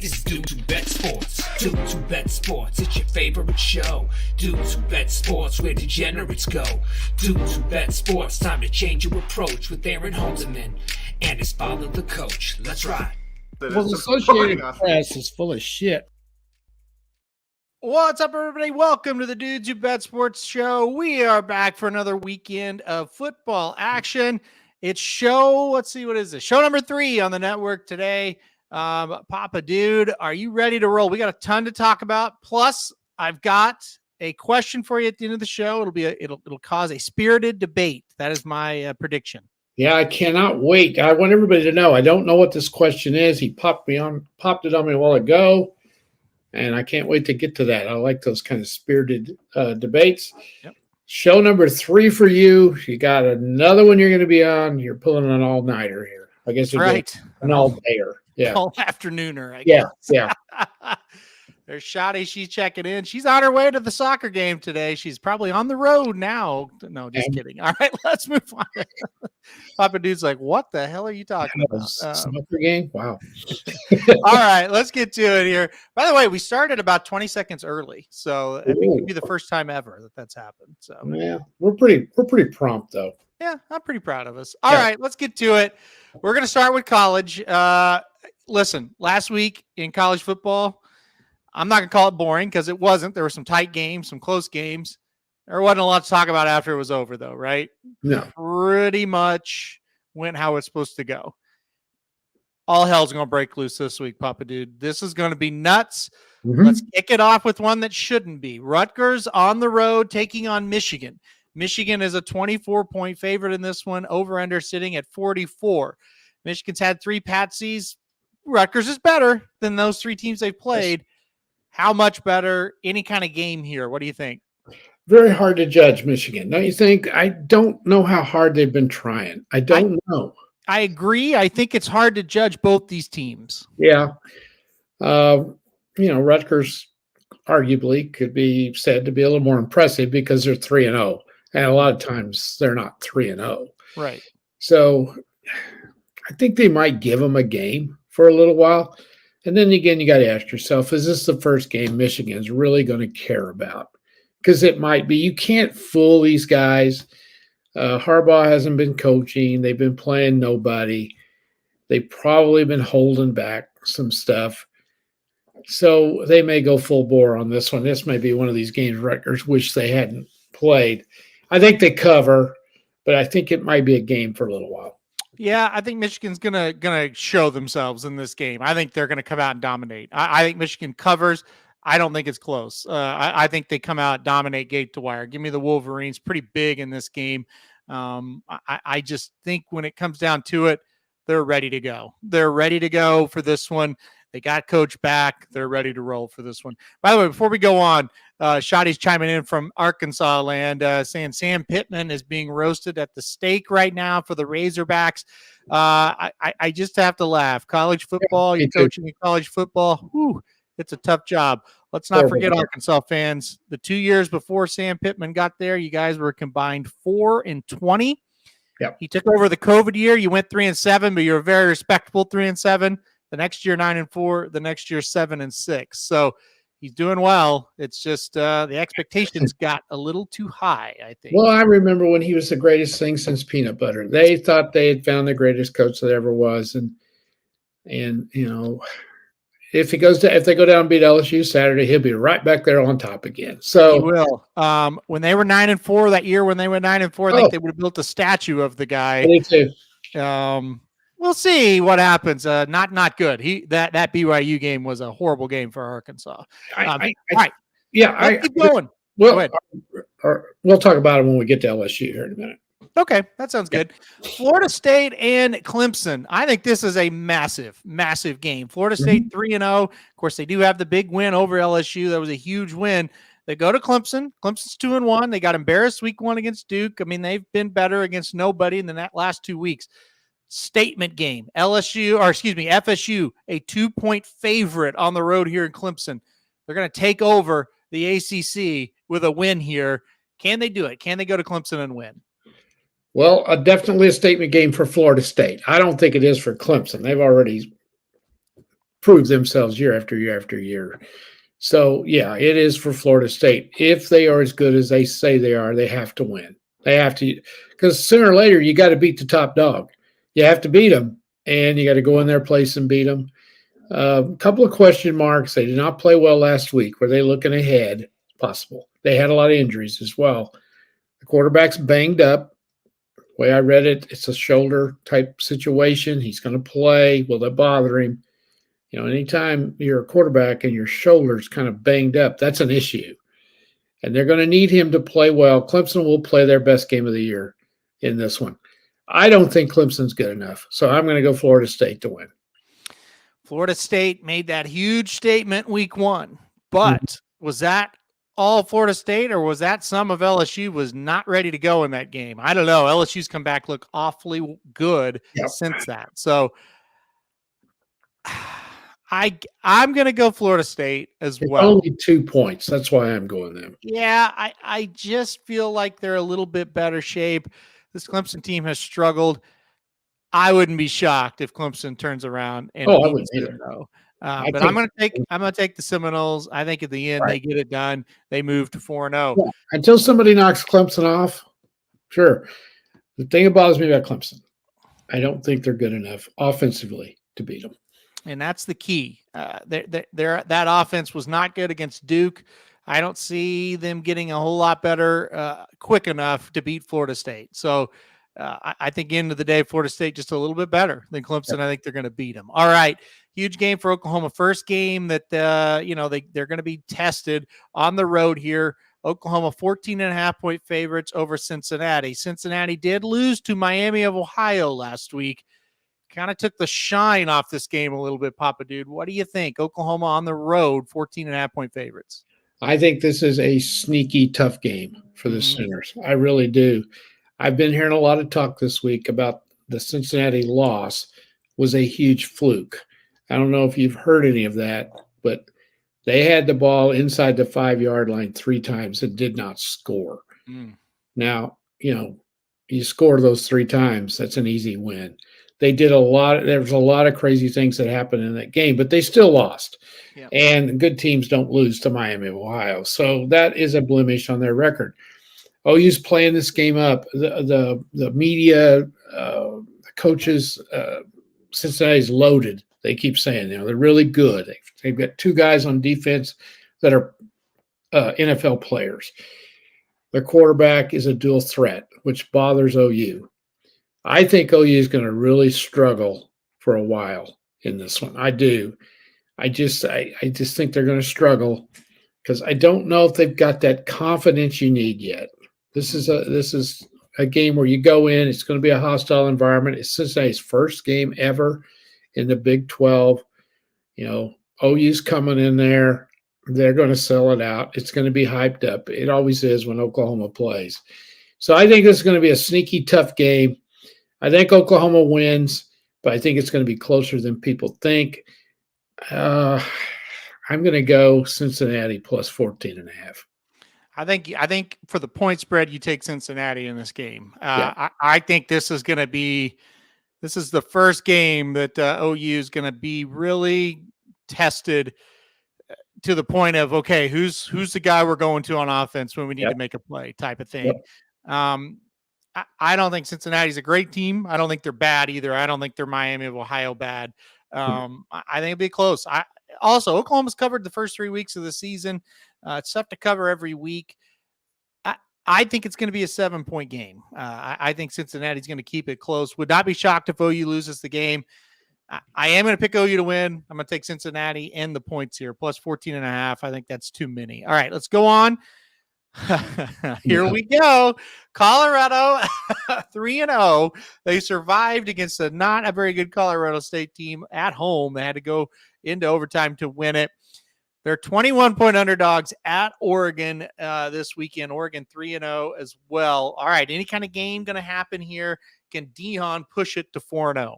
This is DWBS Sports. DWBS Sports, it's your favorite show. DWBS Sports, where degenerates go. DWBS Sports, time to change your approach with Aaron Holzman and his father, the coach. Let's ride. Well, the Associated Press is full of shit. What's up, everybody? Welcome to the Dudes Who Bet Sports show. We are back for another weekend of football action. It's show, let's see, what is this? Show number 3 on the network today. Papa Dude, are you ready to roll? We got a ton to talk about. Plus, I've got a question for you at the end of the show. It'll cause a spirited debate. That is my prediction. Yeah, I cannot wait. I want everybody to know. I don't know what this question is. He popped it on me a while ago, and I can't wait to get to that. I like those kind of spirited debates. Yep. Show number 3 for you. You got another one you're going to be on. You're pulling an all-nighter here. I guess you're right. An all-dayer. Yeah. All afternooner, I guess. Yeah. There's Shotty. She's checking in. She's on her way to the soccer game today. She's probably on the road now. No, just kidding. All right, let's move on. Papa Dude's like, what the hell are you talking about? Soccer game? Wow. All right, let's get to it here. By the way, we started about 20 seconds early, so it could be the first time ever that's happened. So yeah, we're pretty prompt though. Yeah, I'm pretty proud of us. All right, let's get to it. We're going to start with college. Listen, last week in college football, I'm not going to call it boring because it wasn't. There were some tight games, some close games. There wasn't a lot to talk about after it was over, though, right? No. Pretty much went how it's supposed to go. All hell's going to break loose this week, Papa Dude. This is going to be nuts. Mm-hmm. Let's kick it off with one that shouldn't be. Rutgers on the road taking on Michigan. Michigan is a 24-point favorite in this one. Over-under sitting at 44. Michigan's had 3 patsies. Rutgers is better than those 3 teams they've played. How much better? Any kind of game here? What do you think? Very hard to judge Michigan. Don't you think? I don't know how hard they've been trying. I don't know. I agree. I think it's hard to judge both these teams. Yeah. Rutgers arguably could be said to be a little more impressive because they're 3-0. And a lot of times they're not 3-0. Right. So I think they might give them a game for a little while. And then again, you got to ask yourself, is this the first game Michigan's really going to care about? Because it might be. You can't fool these guys. Harbaugh hasn't been coaching. They've been playing nobody. They've probably been holding back some stuff. So they may go full bore on this one. This may be one of these games Rutgers wish they hadn't played. I think they cover, but I think it might be a game for a little while. Yeah, I think Michigan's gonna show themselves in this game. I think they're gonna come out and dominate. I think Michigan covers. I don't think it's close. I think they come out, dominate gate to wire. Give me the Wolverines, pretty big in this game. I just think when it comes down to it, they're ready to go. They're ready to go for this one. They got coach back. They're ready to roll for this one. By the way, before we go on, Shotty's chiming in from Arkansas land, saying Sam Pittman is being roasted at the stake right now for the Razorbacks. I just have to laugh. College football, you're coaching in college football. Whew, it's a tough job. Let's not forget, Arkansas fans, the 2 years before Sam Pittman got there, you guys were combined 4-20. Yep. He took over the COVID year. You went 3-7, but you're a very respectable 3-7. The next year, 9-4. The next year, 7-6. So he's doing well. It's just the expectations got a little too high, I think. Well, I remember when he was the greatest thing since peanut butter. They thought they had found the greatest coach that ever was, and if they go down and beat LSU Saturday, he'll be right back there on top again. So he will. When they were 9-4 that year, when they went 9-4, I think they would have built a statue of the guy. Me too. We'll see what happens. Not good. That BYU game was a horrible game for Arkansas. All right. Yeah, keep going. Well, we'll talk about it when we get to LSU here in a minute. Okay, that sounds good. Florida State and Clemson. I think this is a massive, massive game. Florida State 3-0. Of course, they do have the big win over LSU. That was a huge win. They go to Clemson. Clemson's 2-1. They got embarrassed week 1 against Duke. I mean, they've been better against nobody in the last 2 weeks. Statement game. FSU, a 2-point favorite on the road here in Clemson. They're going to take over the ACC with a win here. Can they do it? Can they go to Clemson and win? Well, definitely a statement game for Florida State. I don't think it is for Clemson. They've already prove themselves year after year after year. So, yeah, it is for Florida State. If they are as good as they say they are, they have to win. They have to, because sooner or later, you got to beat the top dog. You have to beat them, and you got to go in their place and beat them. A couple of question marks. They did not play well last week. Were they looking ahead? Possible. They had a lot of injuries as well. The quarterback's banged up. The way I read it, it's a shoulder type situation. He's going to play. Will that bother him? You know, anytime you're a quarterback and your shoulder's kind of banged up, that's an issue. And they're going to need him to play well. Clemson will play their best game of the year in this one. I don't think Clemson's good enough. So I'm going to go Florida State to win. Florida State made that huge statement week 1. But was that all Florida State, or was that some of LSU was not ready to go in that game? I don't know. LSU's come back, look awfully good since that. So I'm going to go Florida State as well. Only 2 points. That's why I'm going them. Yeah, I just feel like they're a little bit better shape. This Clemson team has struggled. I wouldn't be shocked if Clemson turns around and beats them, though. But I'm going to take the Seminoles. I think at the end they get it done. They move to 4-0. Yeah. Until somebody knocks Clemson off, sure. The thing that bothers me about Clemson, I don't think they're good enough offensively to beat them. And that's the key. That offense was not good against Duke. I don't see them getting a whole lot better quick enough to beat Florida State. So I think end of the day, Florida State just a little bit better than Clemson. I think they're going to beat them. All right. Huge game for Oklahoma. First game that, they're going to be tested on the road here. Oklahoma 14.5-point favorites over Cincinnati. Cincinnati did lose to Miami of Ohio last week. Kind of took the shine off this game a little bit, Papa Dude. What do you think? Oklahoma on the road, 14.5-point favorites. I think this is a sneaky, tough game for the Sooners. I really do. I've been hearing a lot of talk this week about the Cincinnati loss was a huge fluke. I don't know if you've heard any of that, but they had the ball inside the 5-yard line 3 times and did not score. Now, you score those 3 times, that's an easy win. They did there was a lot of crazy things that happened in that game, but they still lost. Yep. And good teams don't lose to Miami of Ohio. So that is a blemish on their record. OU's playing this game up. The media, the coaches, Cincinnati's loaded. They keep saying, they're really good. They've got 2 guys on defense that are NFL players. Their quarterback is a dual threat, which bothers OU. I think OU is going to really struggle for a while in this one. I do. I just think they're going to struggle because I don't know if they've got that confidence you need yet. This is a game where you go in. It's going to be a hostile environment. It's Cincinnati's first game ever in the Big 12. OU's coming in there. They're going to sell it out. It's going to be hyped up. It always is when Oklahoma plays. So I think this is going to be a sneaky, tough game. I think Oklahoma wins, but I think it's going to be closer than people think. I'm going to go Cincinnati plus 14.5. I think for the point spread, you take Cincinnati in this game. I think this is the first game that OU is going to be really tested to the point of, okay, who's the guy we're going to on offense when we need to make a play type of thing. I don't think Cincinnati's a great team. I don't think they're bad either. I don't think they're Miami of Ohio bad. I think it'll be close. Also, Oklahoma's covered the first 3 weeks of the season. It's tough to cover every week. I think it's going to be a 7-point game. I think Cincinnati's going to keep it close. Would not be shocked if OU loses the game. I am going to pick OU to win. I'm going to take Cincinnati and the points here, plus 14.5. I think that's too many. All right, let's go on. Here we go. Colorado 3-0. They survived against not a very good Colorado State team at home. They had to go into overtime to win it. They're 21-point underdogs at Oregon this weekend. Oregon 3-0 as well. All right, any kind of game going to happen here? Can Deion push it to 4-0?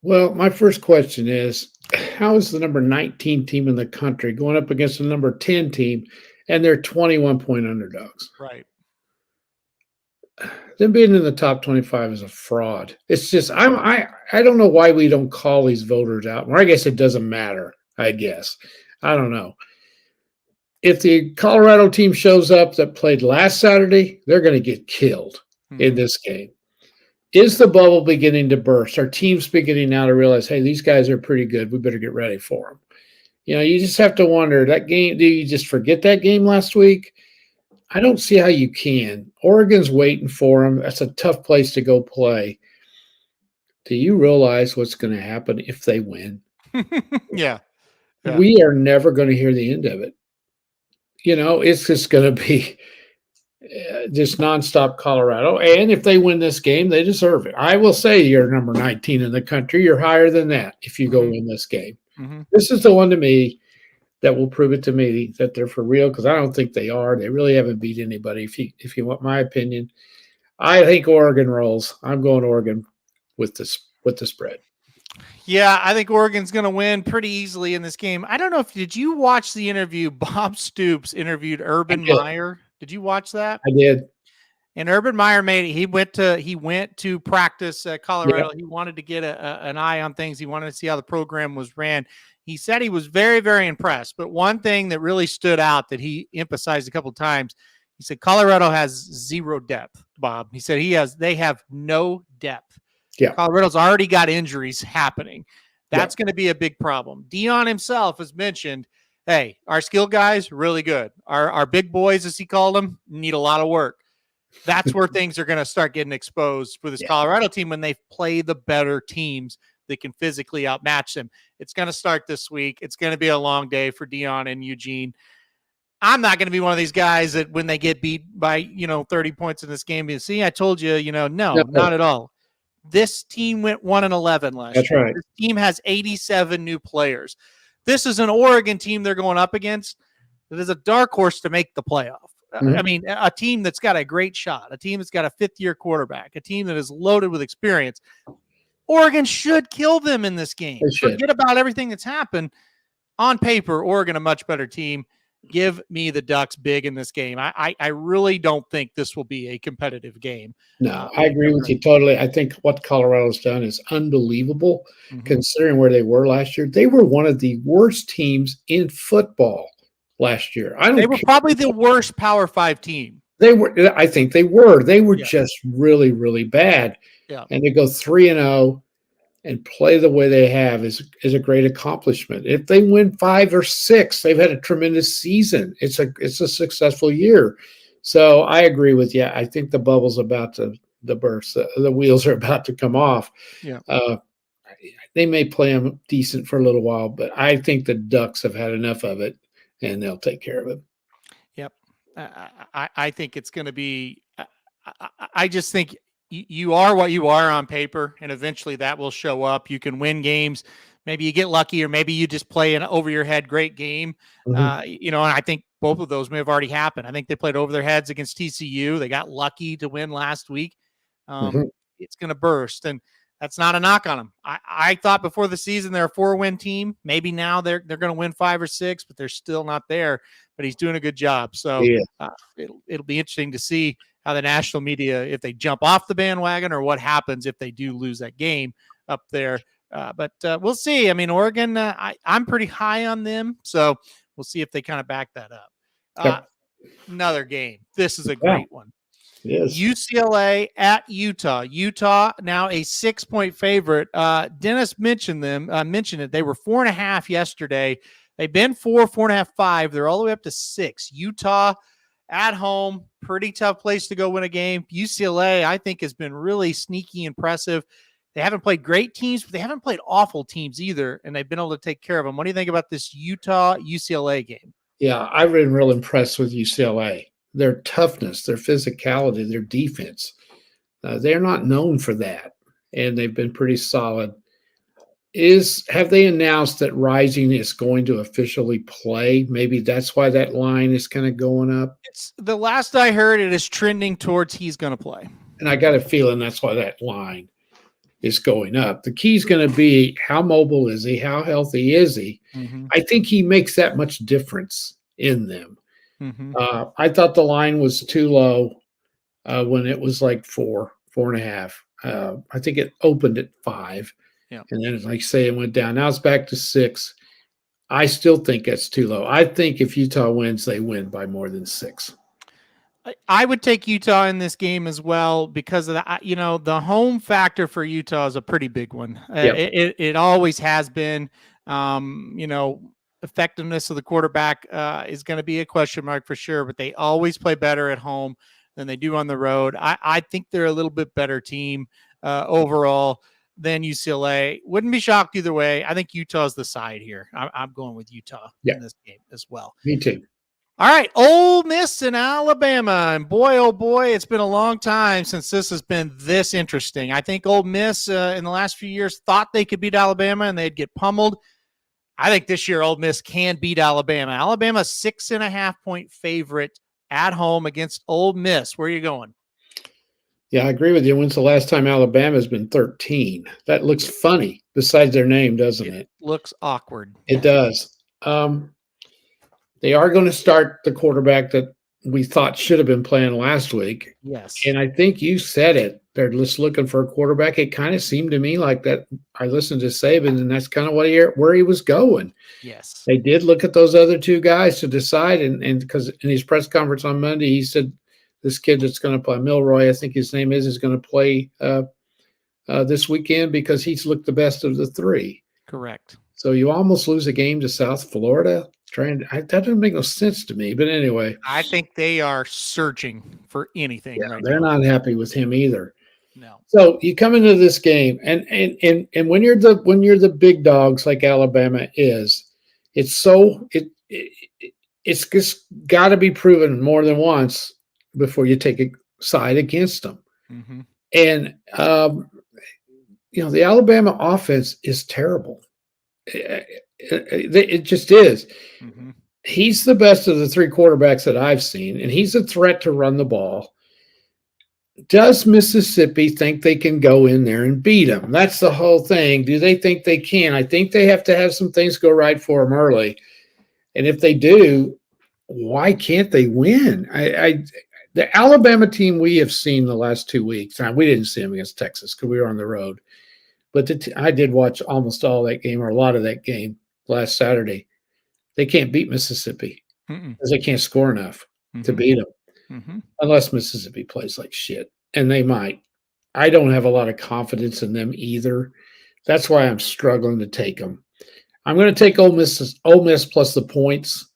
Well, my first question is, how is the number 19 team in the country going up against the number 10 team, and they're 21-point underdogs? Right. them being in the top 25 is a fraud. It's just I don't know why we don't call these voters out. Or I guess it doesn't matter. I guess I don't know. If the Colorado team shows up that played last Saturday, they're going to get killed in this game. Is the bubble beginning to burst? Are teams beginning now to realize, hey, these guys are pretty good. We better get ready for them. You just have to wonder, that game, do you just forget that game last week? I don't see how you can. Oregon's waiting for them. That's a tough place to go play. Do you realize what's going to happen if they win? Yeah. We are never going to hear the end of it. It's just going to be just nonstop Colorado. And if they win this game, they deserve it. I will say you're number 19 in the country. You're higher than that if you go win this game. This is the one to me that will prove it to me that they're for real, because I don't think they are. They really haven't beat anybody. If you want my opinion, I think Oregon rolls. I'm going Oregon with the spread. Yeah, I think Oregon's going to win pretty easily in this game. I don't know did you watch the interview? Bob Stoops interviewed Urban Meyer. Did you watch that? I did. And Urban Meyer he went to practice at Colorado. Yeah. He wanted to get an eye on things. He wanted to see how the program was ran. He said he was very, very impressed. But one thing that really stood out that he emphasized a couple of times, he said Colorado has zero depth, Bob. He said they have no depth. Yeah. Colorado's already got injuries happening. That's going to be a big problem. Dion himself has mentioned, hey, our skill guys, really good. Our big boys, as he called them, need a lot of work. That's where things are going to start getting exposed for this Colorado team when they play the better teams that can physically outmatch them. It's going to start this week. It's going to be a long day for Dion and Eugene. I'm not going to be one of these guys that when they get beat by, 30 points in this game, you see, I told you, no, not at all. This team went 1-11 last year. That's right. This team has 87 new players. This is an Oregon team they're going up against that is a dark horse to make the playoff. I mean, a team that's got a great shot, a team that's got a fifth-year quarterback, a team that is loaded with experience. Oregon should kill them in this game. Forget about everything that's happened. On paper, Oregon a much better team. Give me the Ducks big in this game. I really don't think this will be a competitive game. No, I agree with you totally. I think what Colorado's done is unbelievable considering where they were last year. They were one of the worst teams in football last year. They were probably the worst Power 5 team. They were. I think they were. They were just really, really bad. Yeah. And to go 3-0 and play the way they have is a great accomplishment. If they win 5 or 6, they've had a tremendous season. It's a successful year. So I agree with you. I think the bubble's about to burst. The wheels are about to come off. Yeah. They may play them decent for a little while, but I think the Ducks have had enough of it, and they'll take care of it. Yep. I think it's going to be I just think you are what you are on paper, and eventually that will show up. You can win games. Maybe you get lucky, or maybe you just play an over-your-head great game. And I think both of those may have already happened. I think they played over their heads against TCU. They got lucky to win last week. It's going to burst, and that's not a knock on them. I thought before the season they're a 4-win team. Maybe now they're going to win 5 or 6, but they're still not there. But he's doing a good job. So it'll be interesting to see how the national media, if they jump off the bandwagon, or what happens if they do lose that game up there. But we'll see. I mean, Oregon, I'm pretty high on them, so we'll see if they kind of back that up. Another game. This is a great one. Yes. UCLA at Utah. Utah now a 6-point favorite. Dennis mentioned it. They were 4.5 yesterday. They've been 4.5, 5. They're all the way up to 6. Utah at home, pretty tough place to go win a game. UCLA, I think, has been really sneaky impressive. They haven't played great teams, but they haven't played awful teams either, and they've been able to take care of them. What do you think about this Utah-UCLA game? Yeah, I've been real impressed with UCLA. Their toughness, their physicality, their defense. They're not known for that, and they've been pretty solid. Have they announced that Rising is going to officially play? Maybe that's why that line is kind of going up. It's the last I heard, it is trending towards he's going to play. And I got a feeling that's why that line is going up. The key is going to be how mobile is he? How healthy is he? I think he makes that much difference in them. I thought the line was too low. when it was like 4.5. I think it opened at 5, Yeah. and then, like say, it went down. Now it's back to 6. I still think that's too low. I think if Utah wins, they win by more than 6. I would take Utah in this game as well because of the, the home factor for Utah is a pretty big one. Yep. It always has been. Effectiveness of the quarterback is going to be a question mark for sure, but they always play better at home than they do on the road. I think they're a little bit better team overall than UCLA. Wouldn't be shocked either way. I think Utah's the side here. I'm going with Utah in this game as well. Me too. All right, Ole Miss and Alabama, and boy, oh boy, it's been a long time since this has been this interesting. I think Ole Miss in the last few years thought they could beat Alabama and they'd get pummeled. I think this year Ole Miss can beat Alabama. Alabama 6.5-point favorite at home against Ole Miss. Where are you going? Yeah, I agree with you. When's the last time Alabama's been 13? That looks funny besides their name, doesn't it? It looks awkward. It does. They are going to start the quarterback that we thought should have been playing last week. Yes. And I think you said it. They're just looking for a quarterback. It kind of seemed to me like that. I listened to Saban, and that's kind of where he was going. Yes. They did look at those other two guys to decide. And because in his press conference on Monday, he said this kid that's going to play, Milroy, I think his name is going to play this weekend because he's looked the best of the three. Correct. So you almost lose a game to South Florida. That doesn't make no sense to me. But anyway, I think they are searching for anything. Yeah, right they're now. not happy with him either. No. So you come into this game, and when you're the big dogs like Alabama is, it's just got to be proven more than once before you take a side against them. Mm-hmm. And the Alabama offense is terrible. It just is. Mm-hmm. He's the best of the three quarterbacks that I've seen, and he's a threat to run the ball. Does Mississippi think they can go in there and beat them? That's the whole thing. Do they think they can? I think they have to have some things go right for them early. And if they do, why can't they win? The Alabama team we have seen the last 2 weeks, we didn't see them against Texas because we were on the road. But I did watch almost all that game or a lot of that game last Saturday. They can't beat Mississippi because they can't score enough to beat them. Mm-hmm. Unless Mississippi plays like shit, and they might. I don't have a lot of confidence in them either. That's why I'm struggling to take them. I'm going to take Ole Miss plus the points.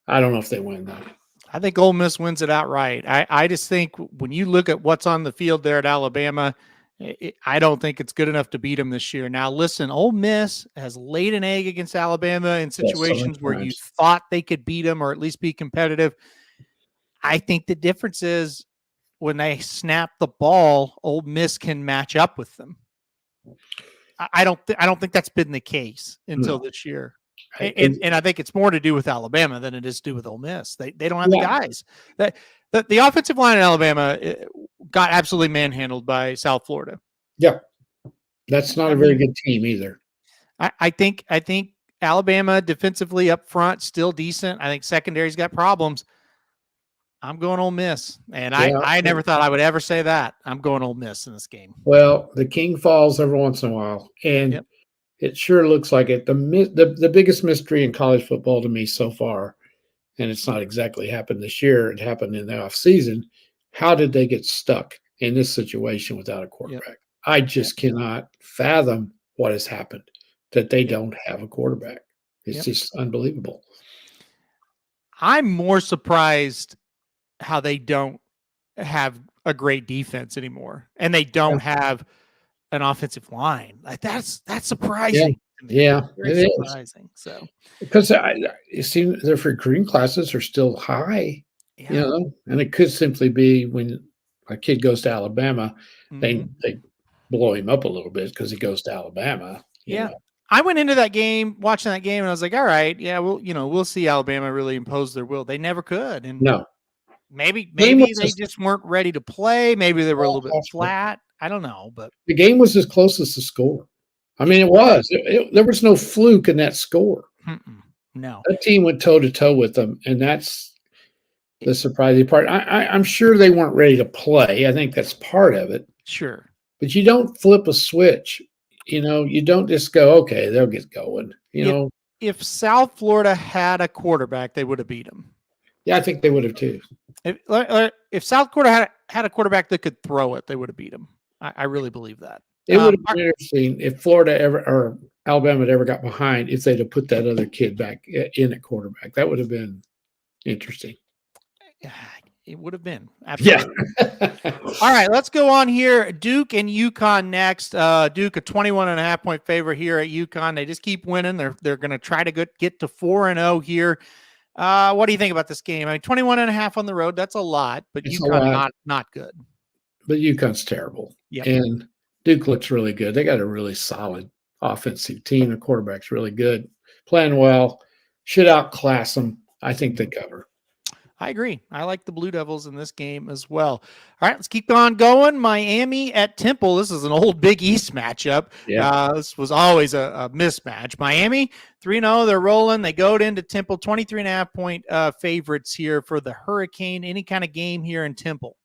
I don't know if they win, though. I think Ole Miss wins it outright. I just think when you look at what's on the field there at Alabama, I don't think it's good enough to beat them this year. Now, listen, Ole Miss has laid an egg against Alabama in situations where you thought they could beat them or at least be competitive. I think the difference is when they snap the ball, Ole Miss can match up with them. I don't think that's been the case until this year. And I think it's more to do with Alabama than it is to do with Ole Miss. They don't have the guys. The offensive line in Alabama got absolutely manhandled by South Florida. Yeah. That's not a very good team either. I think Alabama defensively up front still decent. I think secondary's got problems. I'm going Ole Miss, and I never thought I would ever say that. I'm going Ole Miss in this game. Well, the king falls every once in a while, and it sure looks like it. The biggest mystery in college football to me so far, and it's not exactly happened this year. It happened in the offseason. How did they get stuck in this situation without a quarterback? Yep. I just cannot fathom what has happened, that they don't have a quarterback. It's just unbelievable. I'm more surprised how they don't have a great defense anymore, and they don't have an offensive line. Like that's surprising. Yeah, very surprising. So because it seems their recruiting classes are still high, and it could simply be when a kid goes to Alabama, they blow him up a little bit because he goes to Alabama. You know? I went into that game, watching that game, and I was like, all right, we'll see Alabama really impose their will. They never could. And maybe they just weren't ready to play. Maybe they were a little bit flat. I don't know, but the game was as close as the score. I mean, it was. There was no fluke in that score. No. That team went toe-to-toe with them, and that's the surprising part. I'm sure they weren't ready to play. I think that's part of it. Sure. But you don't flip a switch. You don't just go, okay, they'll get going. If South Florida had a quarterback, they would have beat them. Yeah, I think they would have too. If South Florida had a quarterback that could throw it, they would have beat them. I really believe that. It would have been interesting if Florida or Alabama had ever got behind if they'd have put that other kid back in at quarterback. That would have been interesting. It would have been. Absolutely. Yeah. All right, let's go on here. Duke and UConn next. Duke, a 21.5-point favorite here at UConn. They just keep winning. They're going to try to get to 4-0 here. What do you think about this game? I mean, 21.5 on the road, that's a lot, but UConn not good. But UConn's terrible. Yep. And Duke looks really good. They got a really solid offensive team. The quarterback's really good, playing well, should outclass them. I think they cover. I agree. I like the Blue Devils in this game as well. All right, let's keep on going. Miami at Temple. This is an old Big East matchup. Yeah. This was always a mismatch. Miami, 3-0. They're rolling. They go into Temple, 23.5-point favorites here for the Hurricane. Any kind of game here in Temple?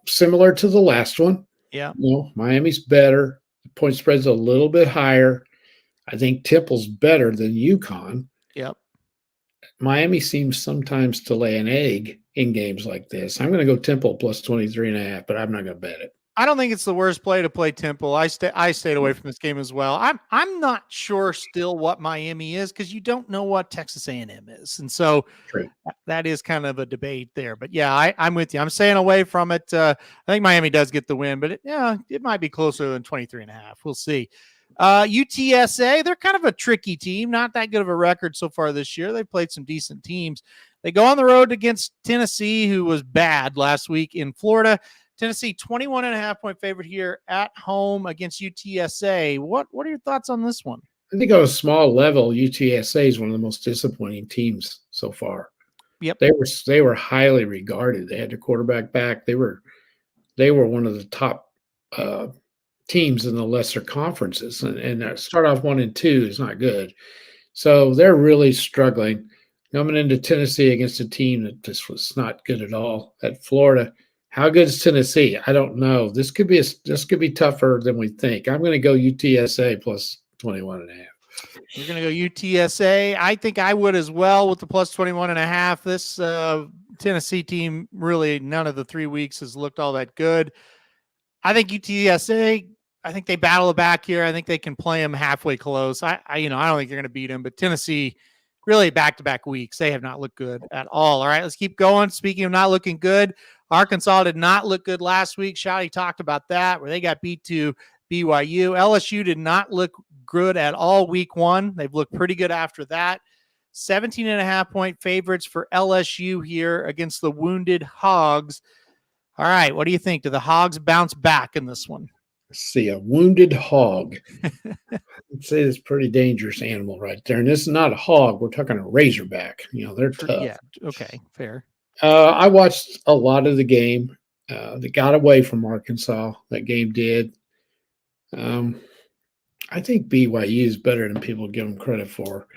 Similar to the last one. Yeah. Miami's better. The point spread's a little bit higher. I think Temple's better than UConn. Yep. Miami seems sometimes to lay an egg in games like this. I'm going to go Temple plus 23.5, but I'm not going to bet it. I don't think it's the worst play to play Temple. I stayed away from this game as well. I'm not sure still what Miami is because you don't know what Texas A&M is, and so that is kind of a debate there. But yeah, I'm with you. I'm staying away from it. I think Miami does get the win, but it might be closer than 23.5. We'll see. UTSA, they're kind of a tricky team, not that good of a record so far this year. They've played some decent teams. They go on the road against Tennessee, who was bad last week in Florida. Tennessee, 21.5-point favorite here at home against UTSA. What are your thoughts on this one? I think on a small level, UTSA is one of the most disappointing teams so far. Yep. They were highly regarded. They had their quarterback back. They were one of the top teams in the lesser conferences, and start off 1-2 is not good. So they're really struggling coming into Tennessee against a team that just was not good at all. At Florida, how good is Tennessee? I don't know. This could be tougher than we think. I'm going to go UTSA plus 21.5. You're going to go UTSA. I think I would as well with the plus 21.5. This Tennessee team really none of the 3 weeks has looked all that good. I think UTSA. I think they battle it back here. I think they can play them halfway close. I don't think they're going to beat them, but Tennessee really back-to-back weeks. They have not looked good at all. All right, let's keep going. Speaking of not looking good, Arkansas did not look good last week. Shotty talked about that, where they got beat to BYU. LSU did not look good at all week one. They've looked pretty good after that. 17.5-point favorites for LSU here against the Wounded Hogs. All right, what do you think? Do the Hogs bounce back in this one? Let's see, a wounded hog. I'd say it's a pretty dangerous animal right there. And this is not a hog. We're talking a razorback. They're tough. Yeah, okay, fair. I watched a lot of the game. They got away from Arkansas. That game did. I think BYU is better than people give them credit for.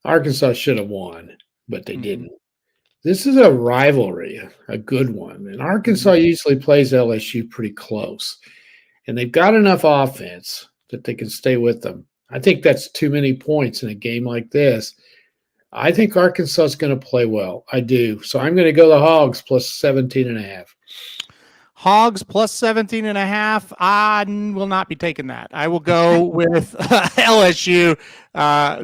Arkansas should have won, but they didn't. This is a rivalry, a good one. And Arkansas usually plays LSU pretty close. And they've got enough offense that they can stay with them. I think that's too many points in a game like this. I think Arkansas is going to play well. I do. So I'm going to go the Hogs plus 17.5. Hogs plus 17.5. I will not be taking that. I will go with LSU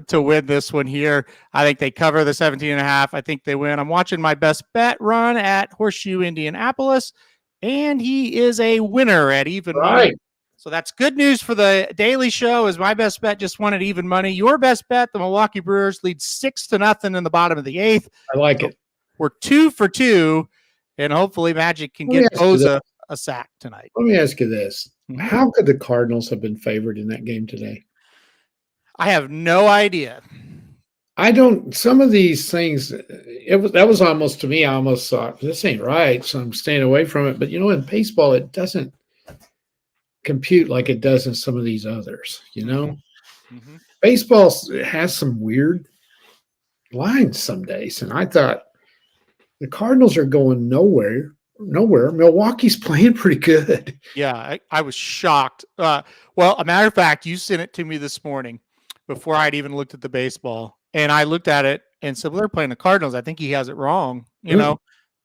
to win this one here. I think they cover the 17.5. I think they win. I'm watching my best bet run at Horseshoe Indianapolis, and he is a winner at even money. So that's good news for the Daily Show. Is my best bet just won at even money. Your best bet, the Milwaukee Brewers lead 6-0 in the bottom of the 8th. I like it. We're 2 for 2, and hopefully Magic can get Boza a sack tonight. Let me ask you this. How could the Cardinals have been favored in that game today? I have no idea. Some of these things, that was almost, to me, I almost thought, this ain't right, so I'm staying away from it. But, in baseball, it doesn't compute like it does in some of these others, Baseball has some weird lines some days. And I thought, The Cardinals are going nowhere. Milwaukee's playing pretty good. Yeah, I was shocked. Well, a matter of fact, you sent it to me this morning before I'd even looked at the baseball. And I looked at it and said, well, they're playing the Cardinals. I think he has it wrong,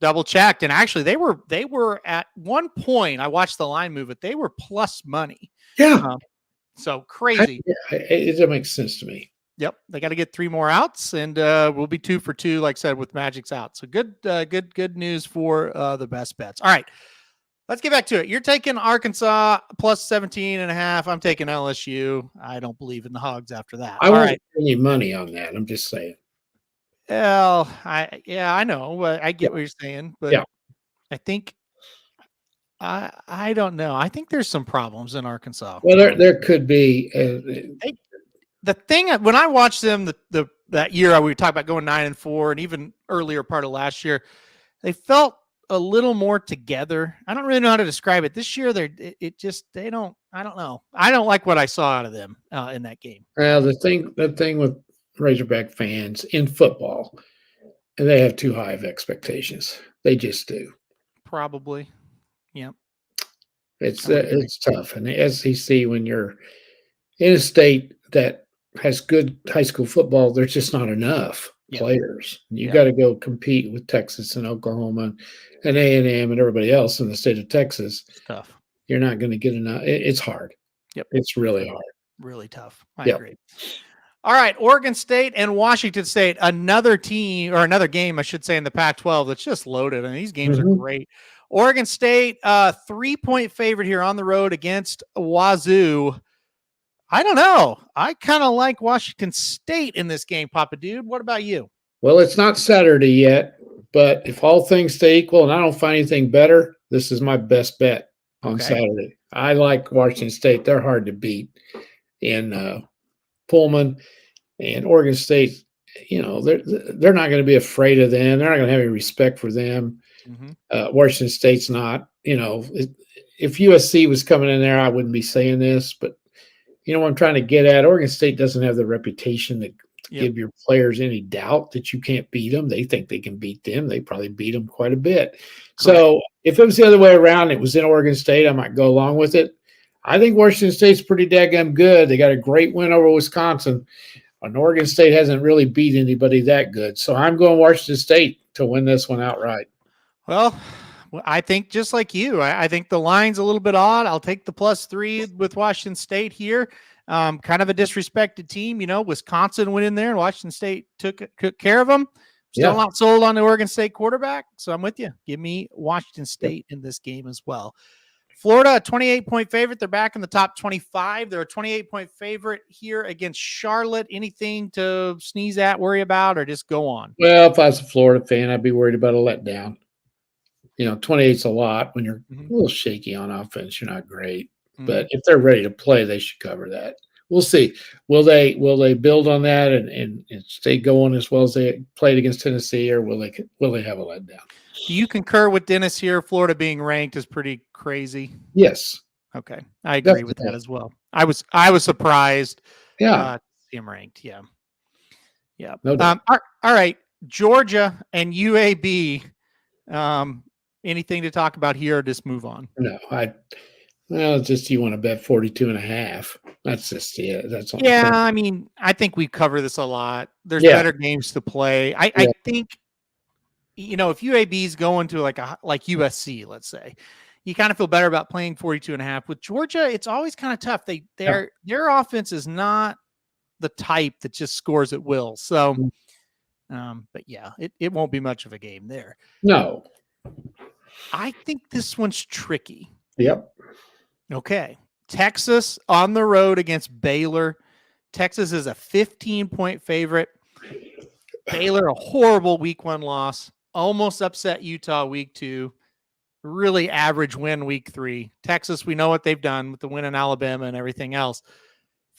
double checked. And actually they were at one point, I watched the line move it. They were plus money. Yeah. So crazy. It makes sense to me. Yep. They got to get 3 more outs and we'll be 2 for 2, like I said, with Magic's out. So good news for the best bets. All right. Let's get back to it. You're taking Arkansas plus 17.5. I'm taking LSU. I don't believe in the Hogs after that. I won't put any money on that. I'm just saying. Well, I know. I get what you're saying, but I think I don't know. I think there's some problems in Arkansas. Well, there could be. The thing when I watched them that year, we talked about going 9-4, and even earlier part of last year, they felt a little more together. I don't really know how to describe it. This year, they don't. I don't know. I don't like what I saw out of them in that game. Well, the thing with Razorback fans in football, and they have too high of expectations. They just do. Probably. Yep. It's tough. And the SEC, when you're in a state that has good high school football, there's just not enough players. You got to go compete with Texas and Oklahoma and A&M and everybody else in the state of Texas. It's tough. You're not going to get enough. It's hard. Yep. It's really hard. Really tough. I agree. All right, Oregon State and Washington State, another team or another game, I should say, in the Pac-12 that's just loaded. And these games are great. Oregon State, 3-point favorite here on the road against Wazoo. I don't know. I kind of like Washington State in this game, Papa Dude. What about you? Well, it's not Saturday yet, but if all things stay equal and I don't find anything better, this is my best bet on Saturday. I like Washington State. They're hard to beat in Pullman, and Oregon State, they're not going to be afraid of them. They're not going to have any respect for them. Washington State's not. If USC was coming in there, I wouldn't be saying this, but what I'm trying to get at, Oregon State doesn't have the reputation to give your players any doubt that you can't beat them. They think they can beat them. They probably beat them quite a bit. Correct. So if it was the other way around, it was in Oregon State, I might go along with it. I think Washington State's pretty daggum good. They got a great win over Wisconsin, and Oregon State hasn't really beat anybody that good. So I'm going Washington State to win this one outright. Well, I think just like you, I think the line's a little bit odd. I'll take the +3 with Washington State here. Kind of a disrespected team. Wisconsin went in there and Washington State took care of them. Still not sold on the Oregon State quarterback. So I'm with you. Give me Washington State in this game as well. Florida, a 28-point favorite. They're back in the top 25. They're a 28-point favorite here against Charlotte. Anything to sneeze at, worry about, or just go on? Well, if I was a Florida fan, I'd be worried about a letdown. 28's a lot. When you're a little shaky on offense, you're not great. But if they're ready to play, they should cover that. We'll see. Will they build on that and stay going as well as they played against Tennessee, or will they have a letdown? Do you concur with Dennis here? Florida being ranked is pretty crazy. Yes. Okay, I agree with that as well. I was surprised. Yeah. To see him ranked. Yeah. No doubt. All right, Georgia and UAB. Anything to talk about here, or just move on? No, just you want to bet 42.5. That's just that's all. Yeah, I mean, I think we cover this a lot. There's better games to play. I think, if UAB is going to like USC, let's say, you kind of feel better about playing 42.5. With Georgia, it's always kind of tough. Their offense is not the type that just scores at will. So, but yeah, it won't be much of a game there. No. I think this one's tricky. Yep. Okay. Texas on the road against Baylor. Texas is a 15-point favorite. Baylor, a horrible week 1 loss. Almost upset Utah week 2. Really average win week 3. Texas, we know what they've done with the win in Alabama and everything else.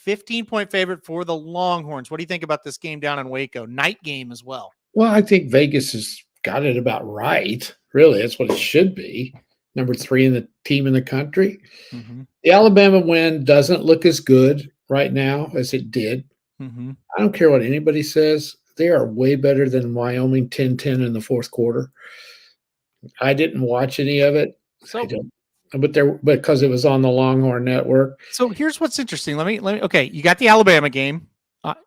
15-point favorite for the Longhorns. What do you think about this game down in Waco? Night game as well. Well, I think Vegas has got it about right. Really, that's what it should be. Number 3 in the team in the country. The Alabama win doesn't look as good right now as it did. I don't care what anybody says. they are way better than Wyoming 10-10 in the fourth quarter. I didn't watch any of it. So I don't, but because it was on the Longhorn Network. So here's what's interesting. Let me. Okay, you got the Alabama game.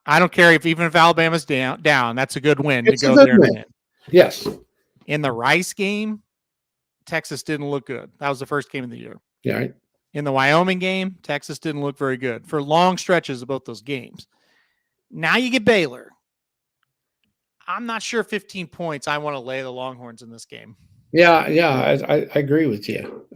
I don't care even if Alabama's down. That's a good win It's to a go good there and win. win. Yes. In the Rice game, Texas didn't look good. That was the first game of the year. Yeah. In the Wyoming game, Texas didn't look very good for long stretches of both those games. Now you get Baylor. I'm not sure 15 points. I want to lay the Longhorns in this game. Yeah, I agree with you.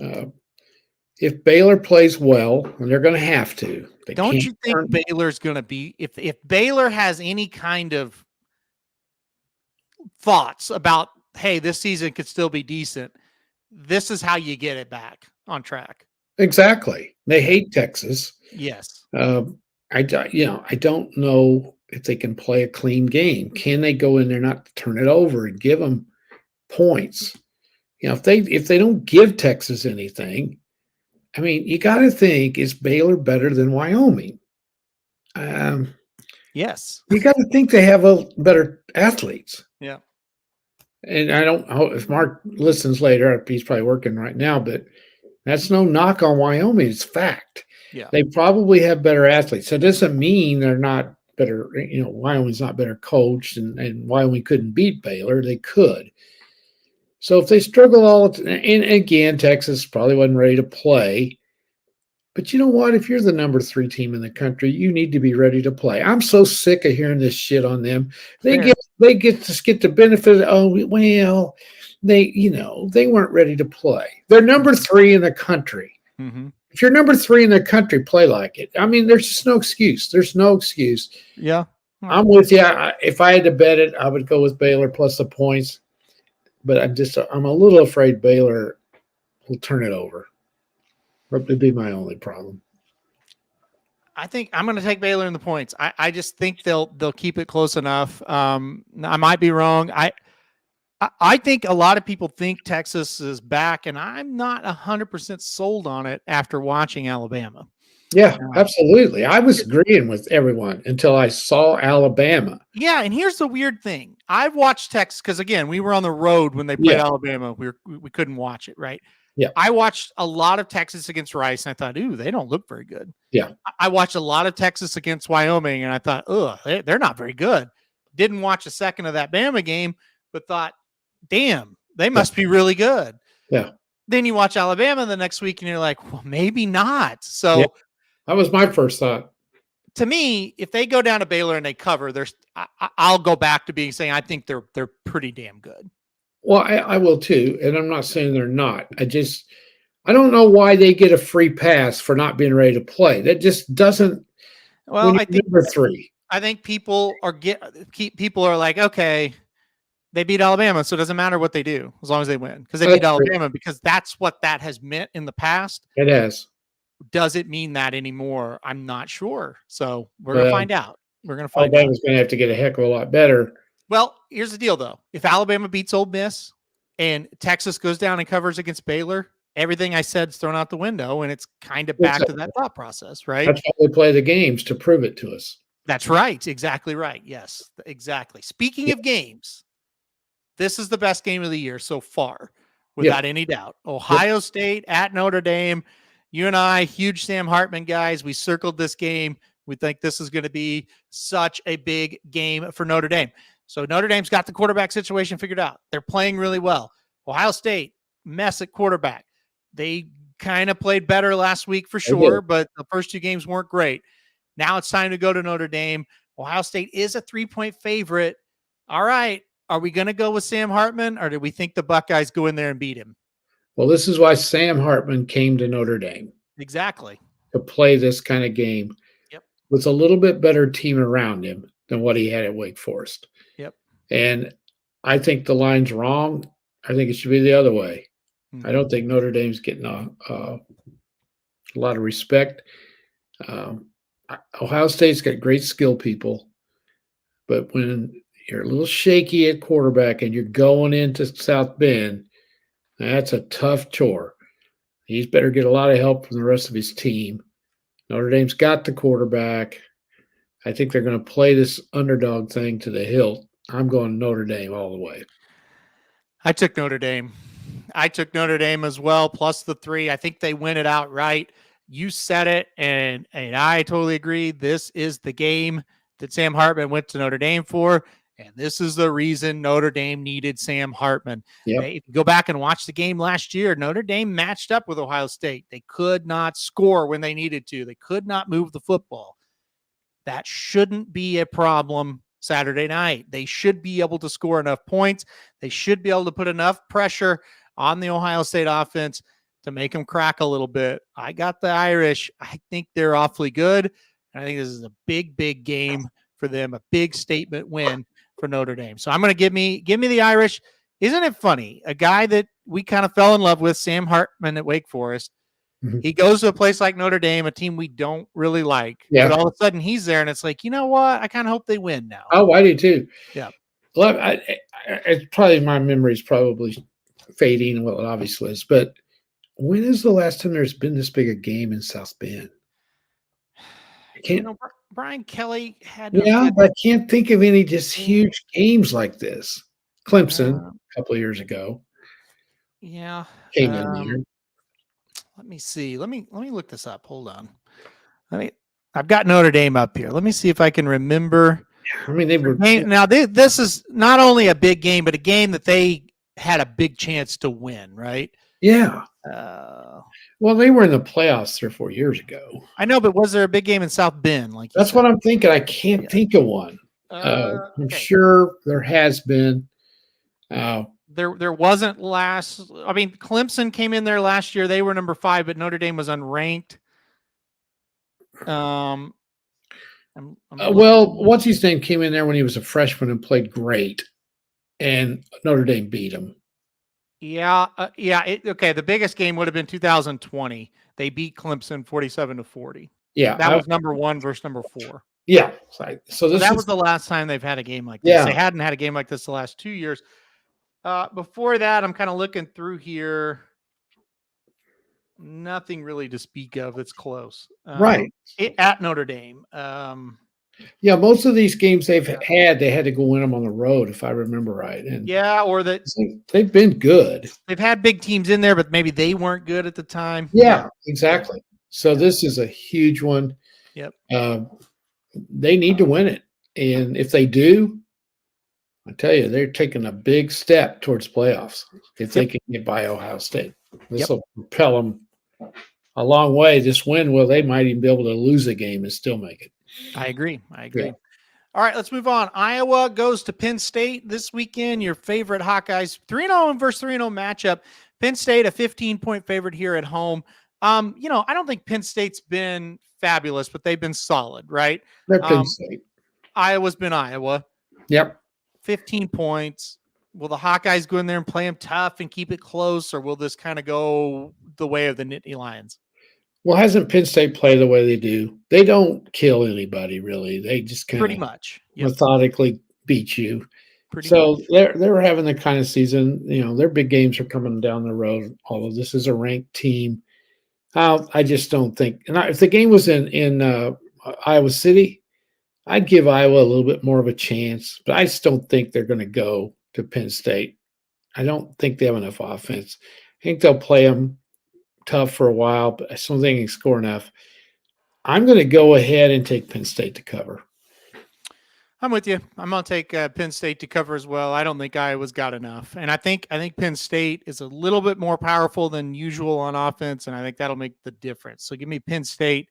If Baylor plays well, and they're going to have to, don't you think Baylor's going to be if Baylor has any kind of thoughts about, hey, this season could still be decent, this is how you get it back on track. Exactly. They hate Texas. Yes. I don't know if they can play a clean game. Can they go in there, not turn it over, and give them points? If they don't give Texas anything, I mean, you got to think, is Baylor better than Wyoming? Yes. You got to think they have better athletes. Yeah. And I don't know if Mark listens later. He's probably working right now, but that's no knock on Wyoming. It's fact. Yeah. They probably have better athletes. So it doesn't mean they're not better. Wyoming's not better coached, and Wyoming couldn't beat Baylor. They could. So if they struggle and again, Texas probably wasn't ready to play. But you know what? If you're the number 3 team in the country, you need to be ready to play. I'm so sick of hearing this shit on them. They get the benefit of, they weren't ready to play. They're number 3 in the country. Mm-hmm. If you're number 3 in the country, play like it. I mean, there's just no excuse. There's no excuse. Yeah. I'm with you. If I had to bet it, I would go with Baylor plus the points. But I'm a little afraid Baylor will turn it over. That'd be my only problem. I think I'm going to take Baylor in the points. I just think they'll keep it close enough. I might be wrong. I think a lot of people think Texas is back, and I'm not 100% sold on it after watching Alabama. Yeah, absolutely. I was agreeing with everyone until I saw Alabama. Yeah, and here's the weird thing. I've watched Texas because, again, we were on the road when they played Alabama. We couldn't watch it, right? Yeah. I watched a lot of Texas against Rice, and I thought, ooh, they don't look very good. Yeah. I watched a lot of Texas against Wyoming, and I thought, ugh, they're not very good. Didn't watch a second of that Bama game, but thought, damn, they must be really good. Yeah. Then you watch Alabama the next week, and you're like, well, maybe not. So that was my first thought. To me, if they go down to Baylor and they cover, I'll go back to saying I think they're pretty damn good. Well, I will too, and I'm not saying they're not. I don't know why they get a free pass for not being ready to play. That just doesn't. Well, I think number 3. I think people are like, okay, they beat Alabama, so it doesn't matter what they do as long as they win because they beat Alabama because that's what that has meant in the past. It has. Does it mean that anymore? I'm not sure. So we're going to find out. We're going to find out. Alabama's going to have to get a heck of a lot better. Well, here's the deal, though. If Alabama beats Ole Miss and Texas goes down and covers against Baylor, everything I said is thrown out the window, and it's kind of back to that thought process, right? That's why they play the games, to prove it to us. That's right. Exactly right. Yes, exactly. Speaking of games, this is the best game of the year so far, without any doubt. Ohio State at Notre Dame. You and I, huge Sam Hartman guys, we circled this game. We think this is going to be such a big game for Notre Dame. So Notre Dame's got the quarterback situation figured out. They're playing really well. Ohio State, mess at quarterback. They kind of played better last week for sure, but the first 2 games weren't great. Now it's time to go to Notre Dame. Ohio State is a 3-point favorite. All right. Are we going to go with Sam Hartman, or do we think the Buckeyes go in there and beat him? Well, this is why Sam Hartman came to Notre Dame. Exactly. To play this kind of game with a little bit better team around him than what he had at Wake Forest. Yep. And I think the line's wrong. I think it should be the other way. Mm-hmm. I don't think Notre Dame's getting a lot of respect. Ohio State's got great skill people, but when you're a little shaky at quarterback and you're going into South Bend, that's a tough chore. He's better get a lot of help from the rest of his team. Notre Dame's got the quarterback. I think they're going to play this underdog thing to the hilt. I'm going Notre Dame all the way. I took Notre Dame. I took Notre Dame as well, plus the 3. I think they win it outright. You said it, and I totally agree. This is the game that Sam Hartman went to Notre Dame for, and this is the reason Notre Dame needed Sam Hartman. Yep. If you go back and watch the game last year, Notre Dame matched up with Ohio State. They could not score when they needed to. They could not move the football. That shouldn't be a problem Saturday night. They should be able to score enough points. They should be able to put enough pressure on the Ohio State offense to make them crack a little bit. I got the Irish. I think they're awfully good. And I think this is a big, big game for them, a big statement win for Notre Dame. So I'm going to give me the Irish. Isn't it funny? A guy that we kind of fell in love with, Sam Hartman at Wake Forest, he goes to a place like Notre Dame, a team we don't really like. Yeah. But all of a sudden he's there, and it's like, you know what? I kind of hope they win now. Oh, I do too. Yeah. Well, it's probably my memory is probably fading. Well, it obviously is. But when is the last time there's been this big a game in South Bend? I can't. Brian Kelly had. Yeah, but I can't think of any just huge games like this. Clemson a couple of years ago. Yeah. Came in there. Let me see. Let me look this up. Hold on. I've got Notre Dame up here. Let me see if I can remember. I mean, they were now. This is not only a big game, but a game that they had a big chance to win. Right? Yeah. Well, they were in the playoffs 3 or 4 years ago. I know, but was there a big game in South Bend? Like that's what I'm thinking. I can't think of one. I'm sure there has been. There wasn't last. I mean, Clemson came in there last year. They were number 5, but Notre Dame was unranked. Well, what's his name came in there when he was a freshman and played great, and Notre Dame beat him. Yeah. Okay. The biggest game would have been 2020. They beat Clemson 47-40. Yeah. That was number 1 versus number 4. Yeah. So that was the last time they've had a game like this. Yeah. They hadn't had a game like this the last 2 years. Before that, I'm kind of looking through here. Nothing really to speak of that's close. Right. At Notre Dame. Yeah, most of these games they had to go win them on the road, if I remember right. And or that they've been good. They've had big teams in there, but maybe they weren't good at the time. Yeah, exactly. So this is a huge one. Yep. They need to win it, and if they do, I tell you, they're taking a big step towards playoffs if they can get by Ohio State. This will propel them a long way. This win, well, they might even be able to lose a game and still make it. I agree. Yeah. All right, let's move on. Iowa goes to Penn State this weekend. Your favorite Hawkeyes, 3-0 versus 3-0 matchup. Penn State, a 15-point favorite here at home. I don't think Penn State's been fabulous, but they've been solid, right? They're Penn State. Iowa's been Iowa. Yep. 15 points. Will the Hawkeyes go in there and play them tough and keep it close, or will this kind of go the way of the Nittany Lions? Well, hasn't Penn State played the way they do? They don't kill anybody, really. They just kind pretty of much methodically beat you. Pretty so much. They're having the kind of season, their big games are coming down the road. Although this is a ranked team, I just don't think. And if the game was in Iowa City, I'd give Iowa a little bit more of a chance. But I just don't think they're going to go to Penn State. I don't think they have enough offense. I think they'll play them tough for a while, but I just don't think they can score enough. I'm going to go ahead and take Penn State to cover. I'm with you. I'm going to take Penn State to cover as well. I don't think Iowa's got enough. And I think Penn State is a little bit more powerful than usual on offense, and I think that'll make the difference. So give me Penn State.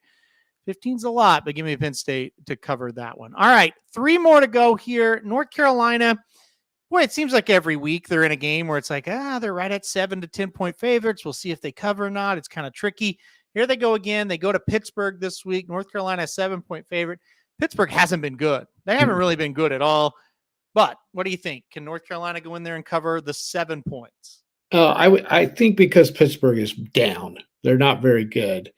15's a lot, but give me Penn State to cover that one. All right, 3 more to go here. North Carolina. Boy, it seems like every week they're in a game where it's like, they're right at 7 to 10-point favorites. We'll see if they cover or not. It's kind of tricky. Here they go again. They go to Pittsburgh this week. North Carolina, 7-point favorite. Pittsburgh hasn't been good. They haven't really been good at all. But what do you think? Can North Carolina go in there and cover the 7 points? I think because Pittsburgh is down, they're not very good.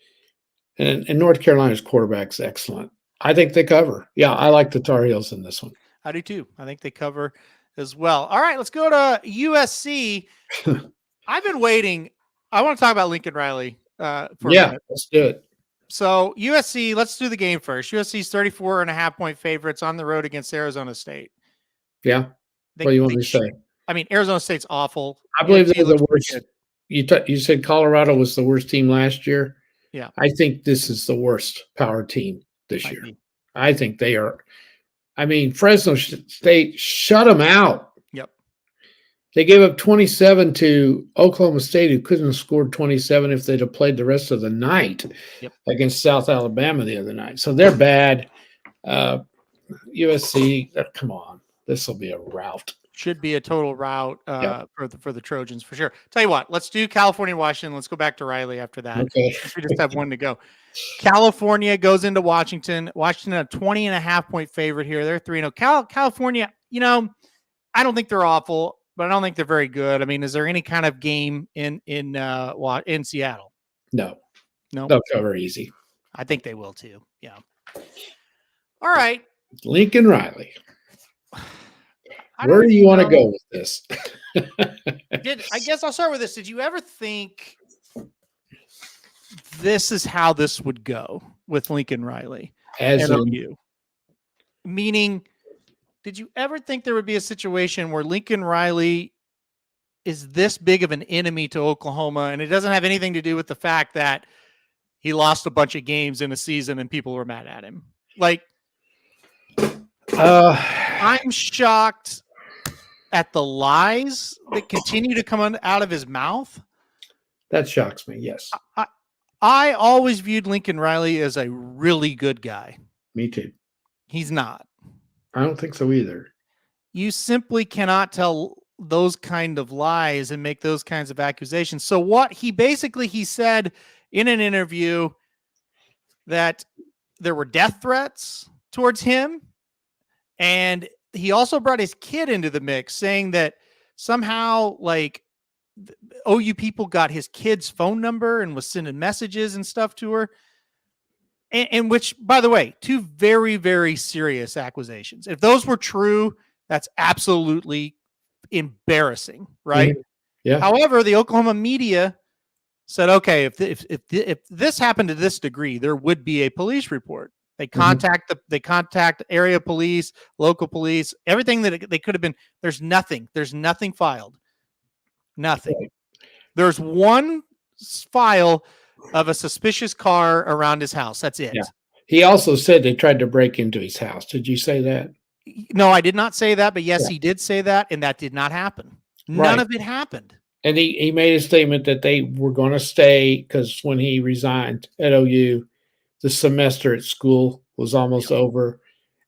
And North Carolina's quarterback's excellent. I think they cover. Yeah, I like the Tar Heels in this one. I do too. I think they cover as well. All right, let's go to USC. I've been waiting. I want to talk about Lincoln Riley for a minute. Let's do it. So USC, let's do the game first. USC's 34.5-point favorites on the road against Arizona State. Yeah. What do you want me to say? I mean, Arizona State's awful. I believe USC they're the looks pretty worst. You said Colorado was the worst team last year. Yeah. I think this is the worst power team this Might year. be. I think they are. I mean, Fresno State shut them out. Yep. They gave up 27 to Oklahoma State, who couldn't have scored 27 if they'd have played the rest of the night against South Alabama the other night. So they're bad. USC, come on. This will be a rout. Should be a total rout for the Trojans for sure. Tell you what, let's do California, Washington. Let's go back to Riley after that. Okay. We just have one to go. California goes into Washington. Washington, a 20.5-point favorite here. They're 3-0. California, I don't think they're awful, but I don't think they're very good. I mean, is there any kind of game in Seattle? No. No. They'll cover easy. I think they will too. Yeah. All right. Lincoln Riley. Where do you want to go with this? I guess I'll start with this. Did you ever think this is how this would go with Lincoln Riley? As you, meaning, did you ever think there would be a situation where Lincoln Riley is this big of an enemy to Oklahoma, and it doesn't have anything to do with the fact that he lost a bunch of games in a season and people were mad at him? Like, I'm shocked at the lies that continue to come out of his mouth. That shocks me. Yes. I always viewed Lincoln Riley as a really good guy. Me too. He's not. I don't think so either. You simply cannot tell those kind of lies and make those kinds of accusations. So what he said in an interview that there were death threats towards him. And he also brought his kid into the mix, saying that somehow like OU people got his kid's phone number and was sending messages and stuff to her. And which, by the way, two very, very serious accusations. If those were true, that's absolutely embarrassing, right? Mm-hmm. Yeah. However, the Oklahoma media said, okay, if this happened to this degree, there would be a police report. They contact area police, local police, everything that they could have been. There's nothing filed. Nothing. Right. There's one file of a suspicious car around his house. That's it. Yeah. He also said they tried to break into his house. Did you say that? No, I did not say that, but yes, he did say that, and that did not happen. None of it happened. And he made a statement that they were going to stay because when he resigned at OU, the semester at school was almost over,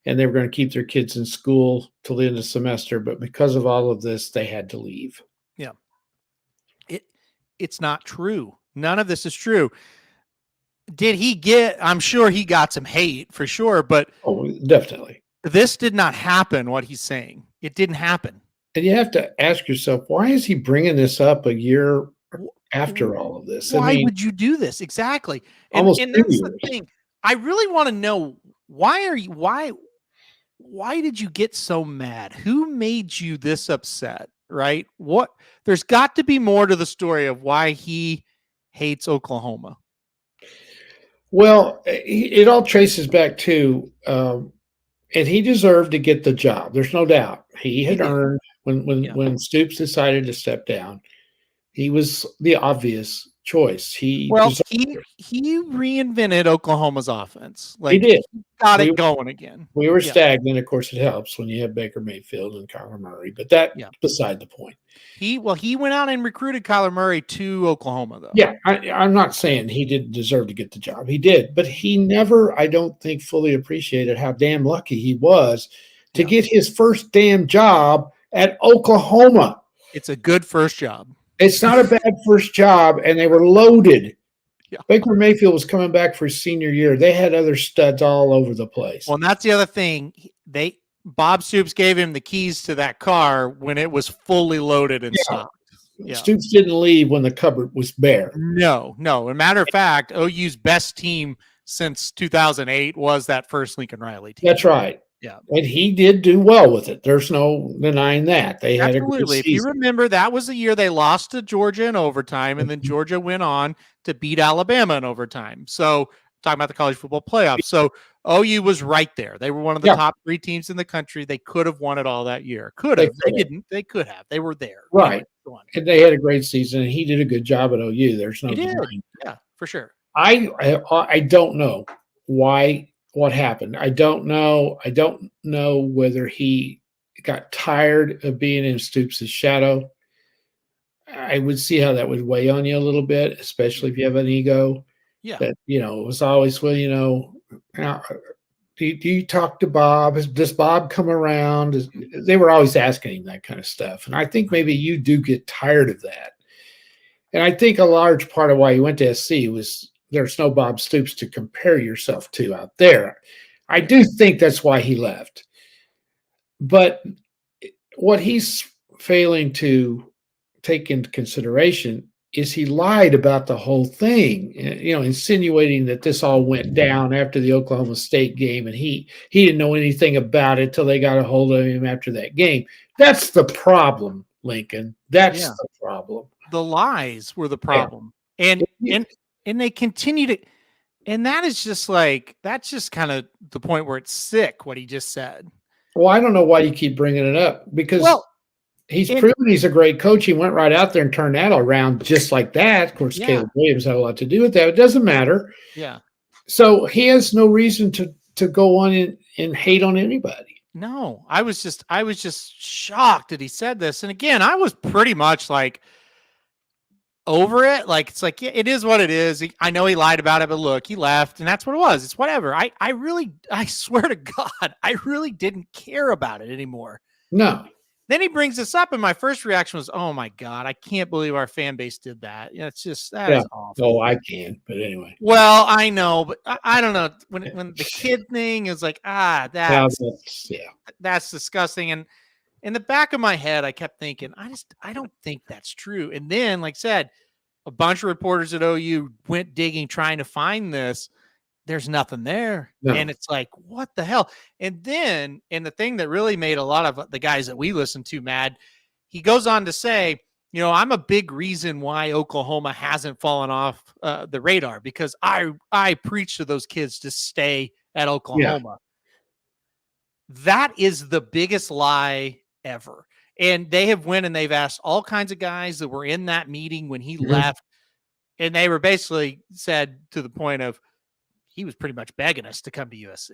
and they were going to keep their kids in school till the end of the semester. But because of all of this, they had to leave. Yeah. It's not true. None of this is true. Did he I'm sure he got some hate for sure, but definitely. This did not happen, what he's saying. It didn't happen. And you have to ask yourself, why is he bringing this up a year after all of this? Why would you do this? Exactly. And that's the thing. I really want to know, why did you get so mad? Who made you this upset, right? There's got to be more to the story of why he hates Oklahoma. Well, it all traces back to, and he deserved to get the job. There's no doubt. He had earned when Stoops decided to step down. He was the obvious choice. He reinvented Oklahoma's offense. He did. He got it going again. We were stagnant. Of course, it helps when you have Baker Mayfield and Kyler Murray, but that's beside the point. He went out and recruited Kyler Murray to Oklahoma, though. Yeah, I'm not saying he didn't deserve to get the job. He did, but he never, I don't think, fully appreciated how damn lucky he was to get his first damn job at Oklahoma. It's a good first job. It's not a bad first job, and they were loaded. Yeah. Baker Mayfield was coming back for his senior year. They had other studs all over the place. Well, and that's the other thing. Bob Stoops gave him the keys to that car when it was fully loaded and stocked. Yeah. Stoops didn't leave when the cupboard was bare. No. As a matter of fact, OU's best team since 2008 was that first Lincoln Riley team. That's right. Yeah. And he did do well with it. There's no denying that. They had a good season. If you remember, that was the year they lost to Georgia in overtime, and then Georgia went on to beat Alabama in overtime. So talking about the college football playoffs. So OU was right there. They were one of the top 3 teams in the country. They could have won it all that year. Could have. They didn't. They could have. They were there. Right. Anyway, go on. And they had a great season, and he did a good job at OU. There's no He did. denying. Yeah, for sure. I don't know what happened. I don't know. I don't know whether he got tired of being in Stoops' shadow. I would see how that would weigh on you a little bit, especially if you have an ego. Yeah. That, it was always, well, do you talk to Bob? Does Bob come around? They were always asking him that kind of stuff. And I think maybe you do get tired of that. And I think a large part of why he went to SC was there's no Bob Stoops to compare yourself to out there. I do think that's why he left. But what he's failing to take into consideration is he lied about the whole thing, insinuating that this all went down after the Oklahoma State game, and he didn't know anything about it till they got a hold of him after that game. That's the problem, Lincoln. That's the problem. The lies were the problem. Yeah. And they continue to, and that is just that's just kind of the point where it's sick what he just said. Well, I don't know why you keep bringing it up, because he's proven he's a great coach. He went right out there and turned that around just like that. Of course, Caleb Williams had a lot to do with that. It doesn't matter. Yeah. So he has no reason to go on and hate on anybody. No, I was just shocked that he said this. And again, I was pretty much over it. It's it is what it is. I know he lied about it, but look, he left, and that's what it was. It's whatever. I swear to God, I really didn't care about it anymore. No. Then he brings this up, and my first reaction was, "Oh my God, I can't believe our fan base did that." It's just that is awful. Oh, I can, but anyway. Well, I know, but I don't know when the kid thing is that's disgusting. And in the back of my head, I kept thinking, I don't think that's true. And then, like I said, a bunch of reporters at OU went digging, trying to find this. There's nothing there. No. And it's what the hell? And then, and the thing that really made a lot of the guys that we listen to mad, he goes on to say, I'm a big reason why Oklahoma hasn't fallen off the radar, because I preach to those kids to stay at Oklahoma. Yeah. That is the biggest lie ever. And they have went and they've asked all kinds of guys that were in that meeting when he left. And they were basically said to the point of, he was pretty much begging us to come to USC.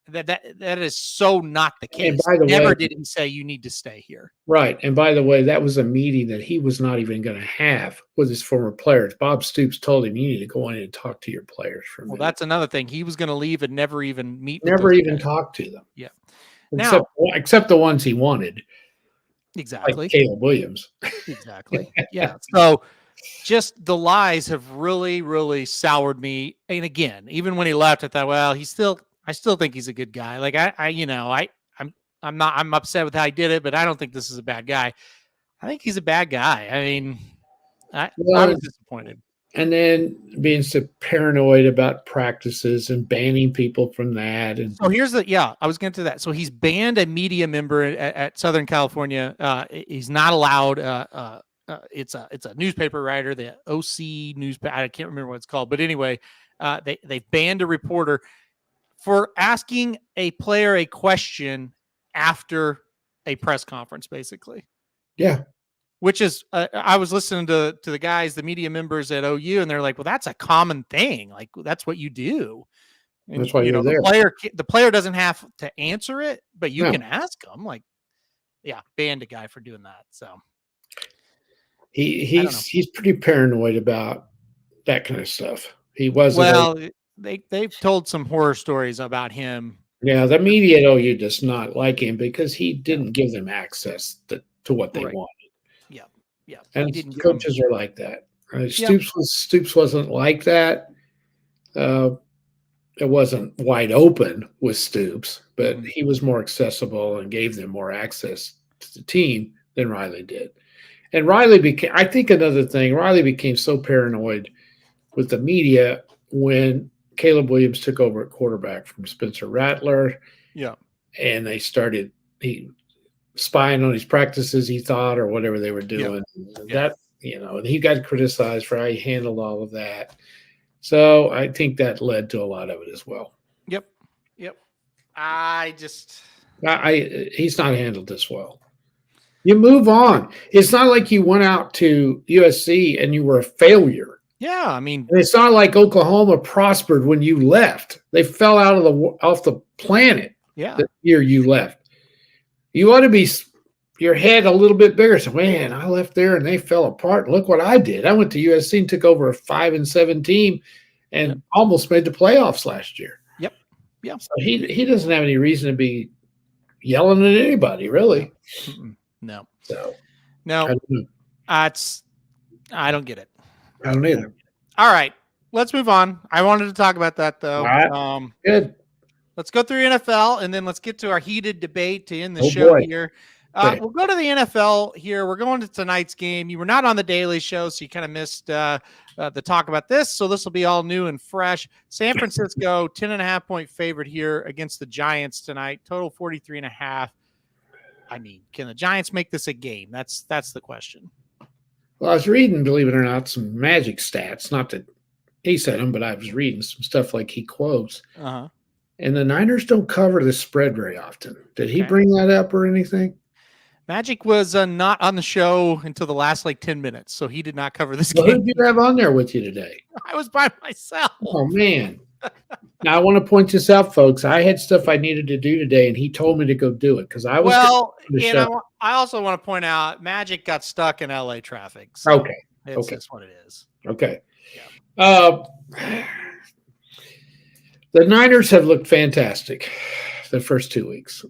That is so not the case. And by the way, did he say you need to stay here. Right. And by the way, that was a meeting that he was not even going to have with his former players. Bob Stoops told him, you need to go in and talk to your players for a minute. Well, that's another thing. He was going to leave and never even meet. Never even talk to them. Yeah. Except the ones he wanted. Exactly. Like Caleb Williams. Exactly. Yeah. So just the lies have really, really soured me. And again, even when he left, I thought, well, I still think he's a good guy. I'm upset with how he did it, but I don't think this is a bad guy. I think he's a bad guy. I mean, I was disappointed. And then being so paranoid about practices and banning people from that. And so here's I was getting to that. So he's banned a media member at Southern California. He's not allowed. It's a newspaper writer, the OC newspaper. I can't remember what it's called, but anyway, they banned a reporter for asking a player a question after a press conference, basically. Yeah. Which is, I was listening to the guys, the media members at OU, and they're like, well, that's a common thing. That's what you do. And, that's why you're there. The player doesn't have to answer it, but you can ask them. Banned a guy for doing that. So. He's pretty paranoid about that kind of stuff. He wasn't. They've told some horror stories about him. Yeah, the media at OU does not like him because he didn't give them access to what they wanted. Yeah, and coaches are like that. Stoops wasn't like that. It wasn't wide open with Stoops, but he was more accessible and gave them more access to the team than Riley did. And Riley became so paranoid with the media when Caleb Williams took over at quarterback from Spencer Rattler. Yeah. And they started spying on his practices, he thought, or whatever they were doing. Yeah. That, and he got criticized for how he handled all of that. So I think that led to a lot of it as well. Yep. He's not handled this well. You move on. It's not like you went out to USC and you were a failure. Yeah, I mean, and it's not like Oklahoma prospered when you left. They fell off the planet. Yeah, the year you left. You ought to be your head a little bit bigger. So, man, I left there and they fell apart. Look what I did. I went to USC and took over a 5-7 team and almost made the playoffs last year. Yep. So he doesn't have any reason to be yelling at anybody, really. No. So no, I don't get it. I don't either. All right, let's move on. I wanted to talk about that though. All right. Good. Let's go through NFL and then let's get to our heated debate to end the show here. Okay. We'll go to the NFL here. We're going to tonight's game. You were not on the Daily Show, so you kind of missed the talk about this. So this will be all new and fresh. San Francisco, 10.5-point favorite here against the Giants tonight. Total 43.5. I mean, can the Giants make this a game? That's the question. Well, I was reading, believe it or not, some Magic stats. Not that he said them, but I was reading some stuff like he quotes. Uh-huh. And the Niners don't cover the spread very often. Did he bring that up or anything? Magic was not on the show until the last 10 minutes, so he did not cover this game. Who did you have on there with you today? I was by myself. Oh, man. Now, I want to point this out, folks. I had stuff I needed to do today, and he told me to go do it because I was. Well, I also want to point out Magic got stuck in LA traffic. So okay. That's what it is. Okay. Yeah. The Niners have looked fantastic the first 2 weeks.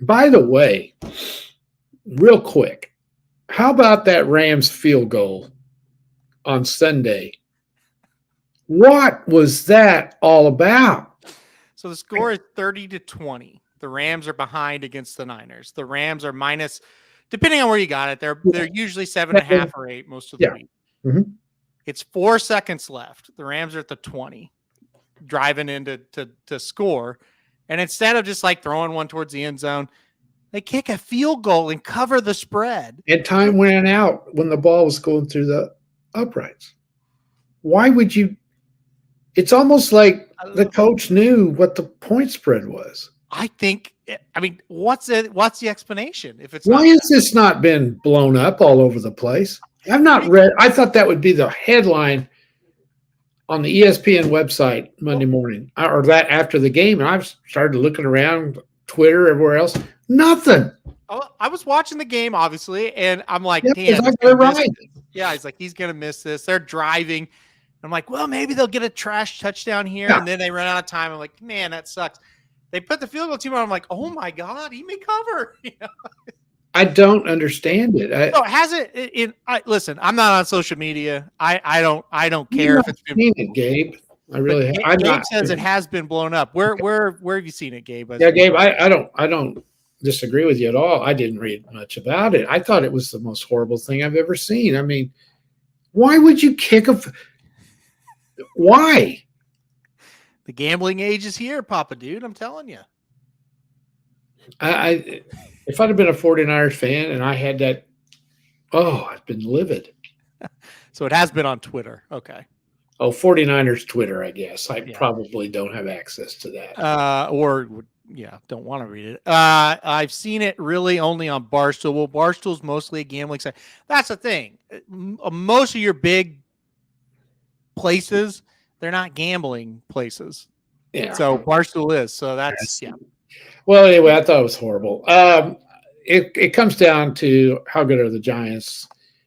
By the way, real quick, how about that Rams field goal on Sunday? What was that all about? So the score is 30-20. The Rams are behind against the Niners. The Rams are minus, depending on where you got it, they're usually 7.5 or 8 most of the week. Mm-hmm. It's 4 seconds left. The Rams are at the 20, driving in to score. And instead of just throwing one towards the end zone, they kick a field goal and cover the spread. And time ran out when the ball was going through the uprights. Why would you? It's almost like the coach knew what the point spread was. I mean, what's the explanation? If it's why has this not been blown up all over the place? I've not read. I thought that would be the headline on the ESPN website Monday morning, or that after the game, and I've started looking around Twitter, everywhere else. Nothing. Oh, I was watching the game, obviously, and I'm like, damn, he's gonna miss this. They're driving. I'm like, well, maybe they'll get a trash touchdown here, and then they run out of time. I'm like, man, that sucks. They put the field goal team on. I'm like, oh my god, he may cover. I don't understand it. Listen, I'm not on social media. I don't care if it's been seen it, Gabe. I really have. Gabe says it has been blown up. Where have you seen it, Gabe? Yeah, Gabe, I don't disagree with you at all. I didn't read much about it. I thought it was the most horrible thing I've ever seen. I mean, why would you kick a? Why? The gambling age is here, Papa dude. I'm telling you. If I'd have been a 49ers fan and I had that, I've been livid. So it has been on Twitter. Okay. Oh, 49ers Twitter, I guess. I probably don't have access to that. Don't want to read it. I've seen it really only on Barstool. Well, Barstool's mostly a gambling site. That's the thing. Most of your big places, they're not gambling places. Yeah. So Barstool is. So that's Well, anyway, I thought it was horrible. It comes down to how good are the Giants.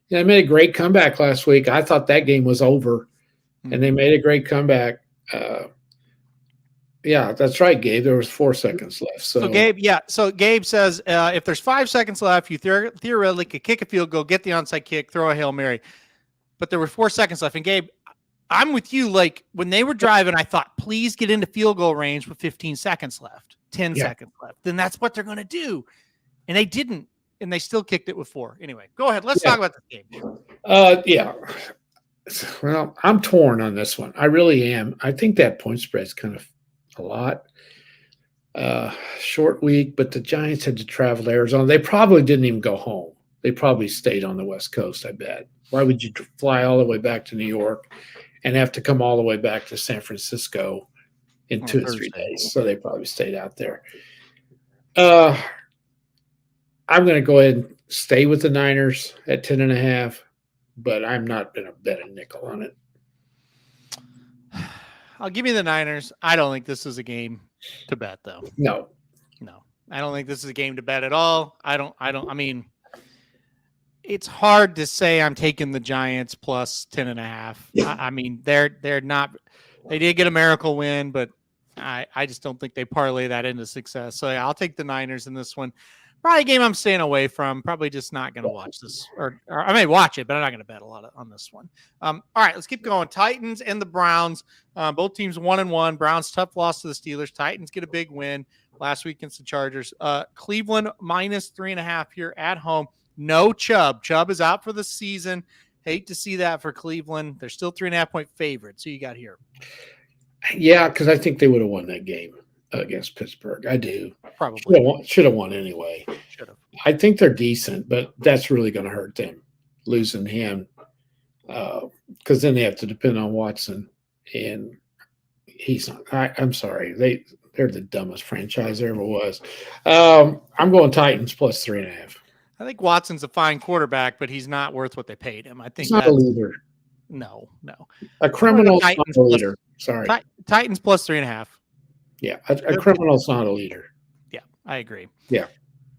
They made a great comeback last week. I thought that game was over, and they made a great comeback. Yeah, that's right, Gabe. There was 4 seconds left. So Gabe says if there's 5 seconds left, you theoretically could kick a field goal, get the onside kick, throw a Hail Mary. But there were 4 seconds left. And Gabe, I'm with you. When they were driving, I thought, please get into field goal range with 15 seconds left, 10 seconds left. Then that's what they're going to do. And they didn't. And they still kicked it with 4. Anyway, go ahead. Let's talk about this game. Well, I'm torn on this one. I really am. I think that point spread is kind of a lot. Short week, but the Giants had to travel to Arizona. They probably didn't even go home. They probably stayed on the West Coast, I bet. Why would you fly all the way back to New York and have to come all the way back to San Francisco in On 2 or 3 Thursday. days. So they probably stayed out there. I'm going to go ahead and stay with the Niners at 10.5, but I'm not going to bet a nickel on it. I'll give you the Niners. I don't think this is a game to bet, though. No. I don't think this is a game to bet at all. I mean, it's hard to say I'm taking the Giants plus 10.5. I mean, they're not. They did get a miracle win, but I just don't think they parlay that into success. So yeah, I'll take the Niners in this one. Probably a game I'm staying away from. Probably just not going to watch this, or I may watch it, but I'm not going to bet a lot on this one. All right, let's keep going. Titans and the Browns. Both teams 1-1. Browns tough loss to the Steelers. Titans get a big win last week against the Chargers. Cleveland minus 3.5 here at home. No Chubb. Chubb is out for the season. Hate to see that for Cleveland. They're still 3.5-point favorites. So you got here. Yeah, because I think they would have won that game against Pittsburgh. I do. Probably. Should have won anyway. Should have. I think they're decent, but that's really going to hurt them, losing him. Because then they have to depend on Watson. And he's not. I'm sorry. They're the dumbest franchise there ever was. I'm going Titans plus 3.5. I think Watson's a fine quarterback, but he's not worth what they paid him. I think He's not a leader. No. A criminal's not a leader. Sorry. Titans plus 3.5. Yeah, a criminal's not a leader. Yeah, I agree. Yeah.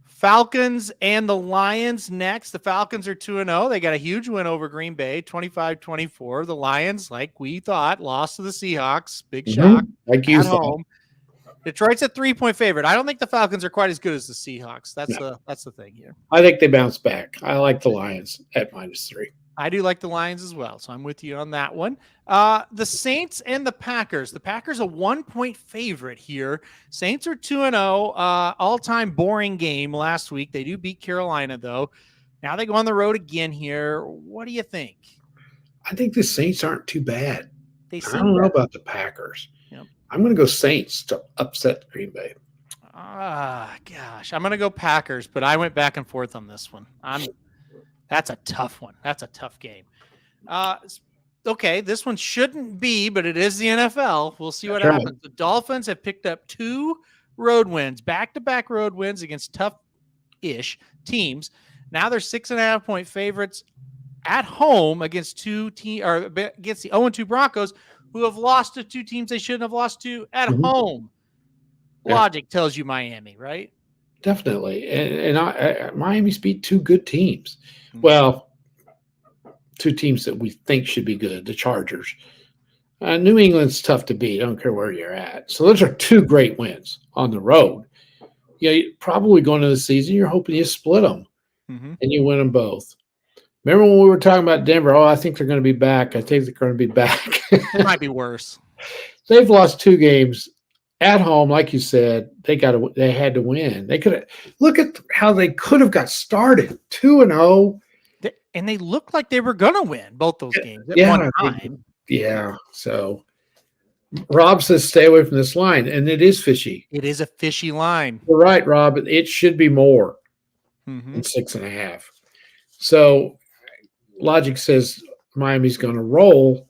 Falcons and the Lions next. The Falcons are 2-0. They got a huge win over Green Bay, 25-24. The Lions, like we thought, lost to the Seahawks. Big shock. Like you at said. home. Detroit's a 3-point favorite. I don't think the Falcons are quite as good as the Seahawks. That's the thing here. I think they bounce back. I like the Lions at -3. I do like the Lions as well, so I'm with you on that one. The Saints and the Packers. The Packers a 1-point favorite here. Saints are 2-0. All-time boring game last week. They do beat Carolina, though. Now they go on the road again here. What do you think? I think the Saints aren't too bad. I don't know about the Packers. Yep. I'm going to go Saints to upset Green Bay. Gosh. I'm going to go Packers, but I went back and forth on this one. That's a tough one. That's a tough game. Okay, this one shouldn't be, but it is the NFL. We'll see what happens. The Dolphins have picked up 2 road wins, back-to-back road wins against tough-ish teams. Now they're 6.5-point favorites at home against against the 0-2 Broncos, who have lost to 2 teams they shouldn't have lost to at home. Yeah. Logic tells you Miami, right? Definitely. And Miami's beat 2 good teams. Well, 2 teams that we think should be good, the Chargers. New England's tough to beat. I don't care where you're at. So those are 2 great wins on the road. Yeah, probably going into the season, you're hoping you split them and you win them both. Remember when we were talking about Denver? Oh, I think they're going to be back. I think they're going to be back. It might be worse. They've lost 2 games at home, like you said. They had to win. They could have look at how they could have got started 2-0, and they looked like they were going to win both those games at one time. Yeah. So Rob says stay away from this line, and it is fishy. It is a fishy line. You're right, Rob. It should be more than 6.5. So logic says Miami's going to roll.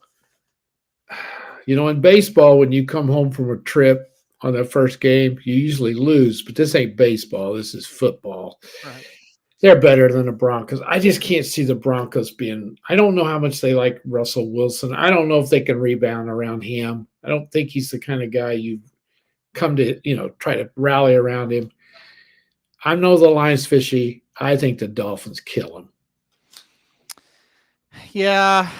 You know, in baseball, when you come home from a trip on that first game, you usually lose, but this ain't baseball. This is football. Right. They're better than the Broncos. I just can't see the Broncos being – I don't know how much they like Russell Wilson. I don't know if they can rebound around him. I don't think he's the kind of guy you come to, try to rally around him. I know the line's fishy. I think the Dolphins kill him. Yeah,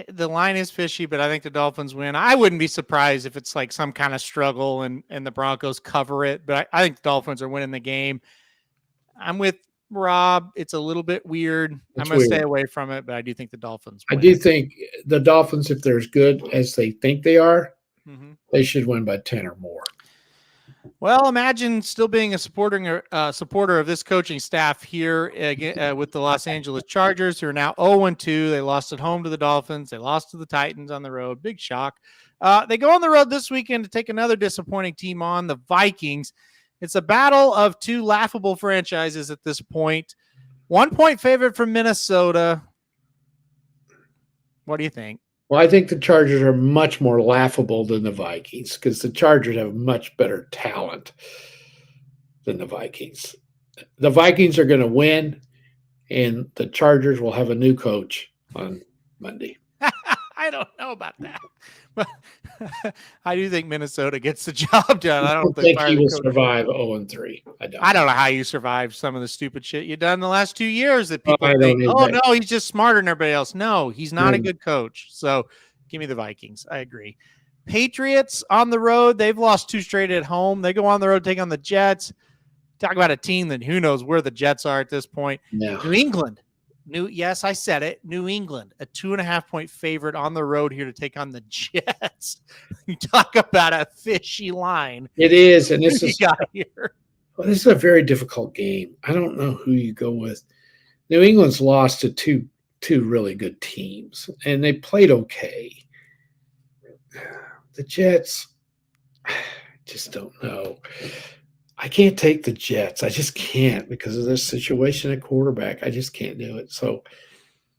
the line is fishy, but I think the Dolphins win. I wouldn't be surprised if it's like some kind of struggle and the Broncos cover it, but I think the Dolphins are winning the game. I'm with Rob. It's a little bit weird. I'm going to stay away from it, but I do think the Dolphins win. I do think the Dolphins, if they're as good as they think they are, they should win by 10 or more. Well, imagine still being a supporter of this coaching staff here with the Los Angeles Chargers, who are now 0-2. They lost at home to the Dolphins. They lost to the Titans on the road. Big shock. They go on the road this weekend to take another disappointing team on, the Vikings. It's a battle of 2 laughable franchises at this point. 1-point favorite from Minnesota. What do you think? Well, I think the Chargers are much more laughable than the Vikings because the Chargers have much better talent than the Vikings. The Vikings are going to win, and the Chargers will have a new coach on Monday. I don't know about that. But I do think Minnesota gets the job done. I don't think he will coach. survive 0-3. I don't know how you survived some of the stupid shit you've done the last 2 years that people I think, don't oh, either. no, he's just smarter than everybody else. No, he's not a Right. good coach. So give me the Vikings. I agree. Patriots on the road. They've lost 2 straight at home. They go on the road, take on the Jets. Talk about a team that who knows where the Jets are at this point. Yeah. New England. Yes, I said it. New England, a 2.5-point favorite on the road here to take on the Jets. You talk about a fishy line. It is, and this You is got here. well, this is a very difficult game. I don't know who you go with. New England's lost to two really good teams, and they played okay. The Jets, I just don't know. I can't take the Jets. I just can't because of this situation at quarterback. I just can't do it. So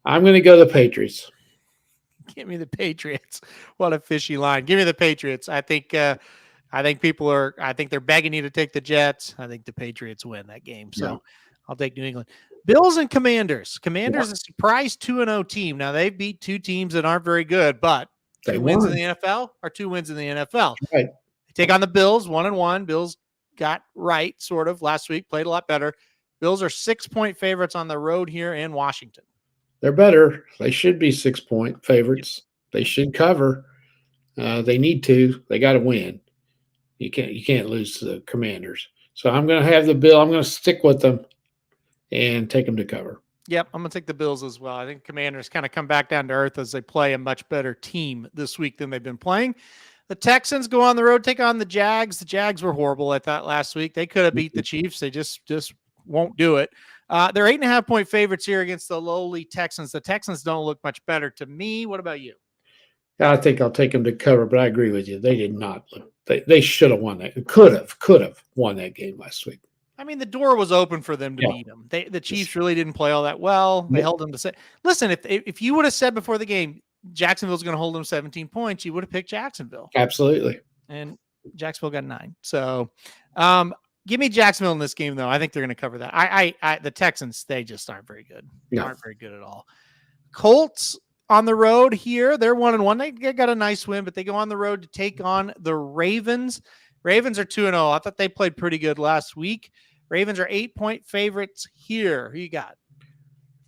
I'm going to go the Patriots. Give me the Patriots. What a fishy line. Give me the Patriots. I think people are. I think they're begging you to take the Jets. I think the Patriots win that game. So Yeah. I'll take New England. Bills and Commanders. Commanders a surprise 2-0 team. Now they've beat 2 teams that aren't very good, but They 2 wins in won. the NFL are 2 wins in the NFL. Right. They take on the Bills 1-1. Bills got right sort of last week. Played a lot better. Bills are 6-point favorites on the road here in Washington. They're better. They should be 6-point favorites. They should cover. They need to. They got to win. You can't lose to the Commanders. So I'm going to have the Bill. I'm going to stick with them and take them to cover. Yep, I'm going to take the Bills as well. I think Commanders kind of come back down to earth as they play a much better team this week than they've been playing. The Texans go on the road, take on the Jags. The Jags were horrible, I thought, last week. They could have beat the Chiefs. They just won't do it. They're 8.5-point favorites here against the lowly Texans. The Texans don't look much better to me. What about you? I think I'll take them to cover, but I agree with you. They did not. They should have won that. Could have won that game last week. I mean, the door was open for them to beat them. The Chiefs really didn't play all that well. They held them to say, listen, if you would have said before the game, Jacksonville's going to hold them 17 points, you would have picked Jacksonville. Absolutely. And Jacksonville got 9. So give me Jacksonville in this game, though. I think they're going to cover that. The Texans, they just aren't very good. They aren't very good at all. Colts on the road here. They're 1-1. They got a nice win, but they go on the road to take on the Ravens. Ravens are 2-0. I thought they played pretty good last week. Ravens are 8-point favorites here. Who you got?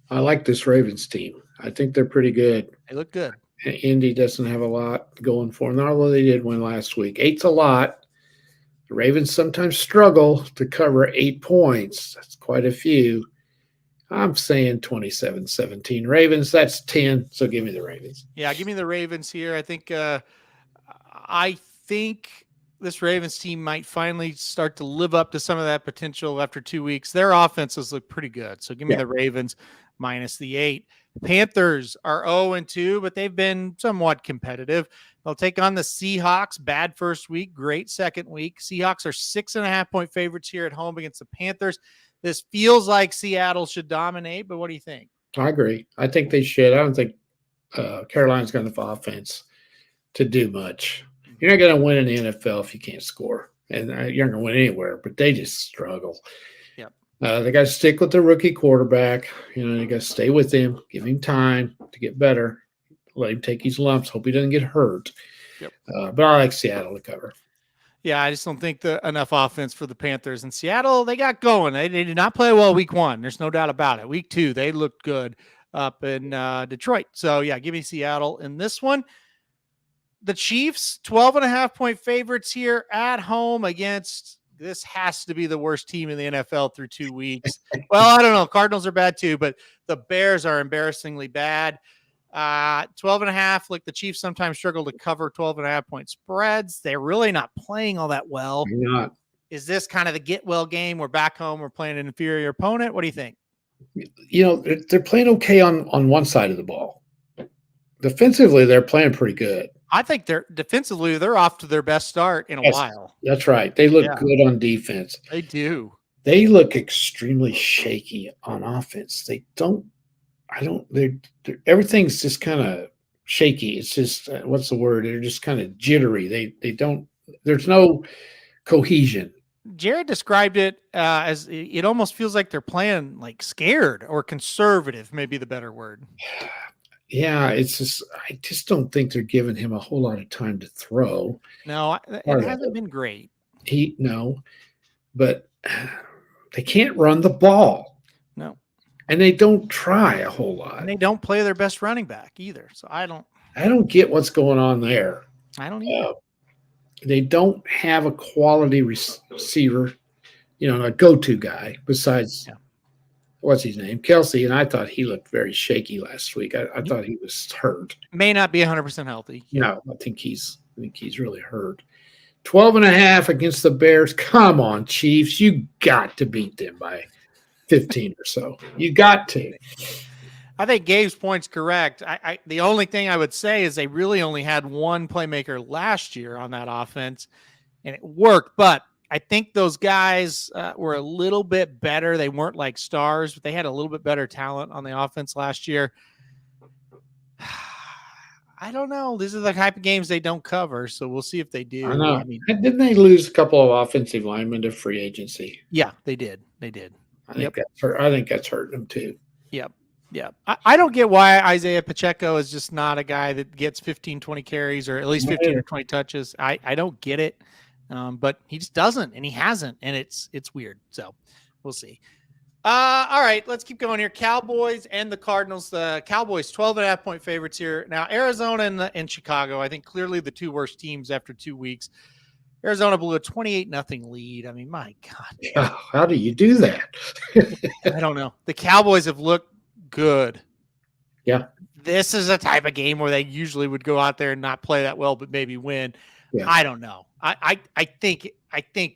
I like this Ravens team. I think they're pretty good. They look good. Indy doesn't have a lot going for them, although they did win last week. 8's a lot. The Ravens sometimes struggle to cover 8 points. That's quite a few. I'm saying 27-17 Ravens. That's 10, so give me the Ravens. Yeah, give me the Ravens here. I think this Ravens team might finally start to live up to some of that potential after 2 weeks. Their offenses look pretty good. So give me the Ravens minus the 8. Panthers are 0-2, but they've been somewhat competitive. They'll take on the Seahawks. Bad first week, great second week. Seahawks are 6.5-point favorites here at home against the Panthers. This feels like Seattle should dominate, but what do you think? I agree. I think they should. I don't think Carolina's got enough offense to do much. You're not going to win in the NFL if you can't score, and you're not going to win anywhere. But they just struggle. Yep. They got to stick with the rookie quarterback. They got to stay with him, give him time to get better, let him take his lumps. Hope he doesn't get hurt. Yep. But I like Seattle to cover. Yeah, I just don't think enough offense for the Panthers. In Seattle, they got going. They did not play well week 1. There's no doubt about it. Week 2, they looked good up in Detroit. So, yeah, give me Seattle in this one. The Chiefs, 12.5-point favorites here at home against – this has to be the worst team in the NFL through 2 weeks. Well, I don't know. Cardinals are bad too, but the Bears are embarrassingly bad. 12.5, like the Chiefs sometimes struggle to cover 12.5-point spreads. They're really not playing all that well. They're not. Is this kind of the get well game? We're back home. We're playing an inferior opponent. What do you think? They're playing okay on one side of the ball. Defensively, they're playing pretty good. I think defensively, they're off to their best start in a while. That's right. They look good on defense. They do. They look extremely shaky on offense. Everything's just kind of shaky. It's just what's the word? They're just kind of jittery. They don't. There's no cohesion. Jared described it as it almost feels like they're playing like scared or conservative, maybe the better word. Yeah, it's just I just don't think they're giving him a whole lot of time to throw. No, it hasn't been great. But they can't run the ball. No. And they don't try a whole lot. And they don't play their best running back either. So I don't get what's going on there. I don't either. They don't have a quality receiver, a go-to guy besides what's his name, Kelsey. And I thought he looked very shaky last week. I thought he was hurt. May not be 100% healthy. No, I think he's really hurt. 12.5 against the Bears. Come on, Chiefs. You got to beat them by 15 or so. You got to. I think Gabe's point's correct. The only thing I would say is they really only had one playmaker last year on that offense, and it worked. But I think those guys were a little bit better. They weren't like stars, but they had a little bit better talent on the offense last year. I don't know. These are the type of games they don't cover, so we'll see if they do. I know. Didn't they lose a couple of offensive linemen to free agency? Yeah, they did. I think that's hurting them too. Yep. I don't get why Isaiah Pacheco is just not a guy that gets 15, 20 carries or at least 15 or 20 touches. I don't get it, but he just doesn't, and he hasn't, and it's weird. So we'll see. All right, let's keep going here. Cowboys and the Cardinals. The Cowboys 12.5-point favorites here. Now, Arizona and Chicago, I think clearly the two worst teams after 2 weeks. Arizona blew a 28-0 lead. I mean, my God. How do you do that? I don't know. The Cowboys have looked good. Yeah. This is a type of game where they usually would go out there and not play that well, but maybe win. Yeah. I don't know. I think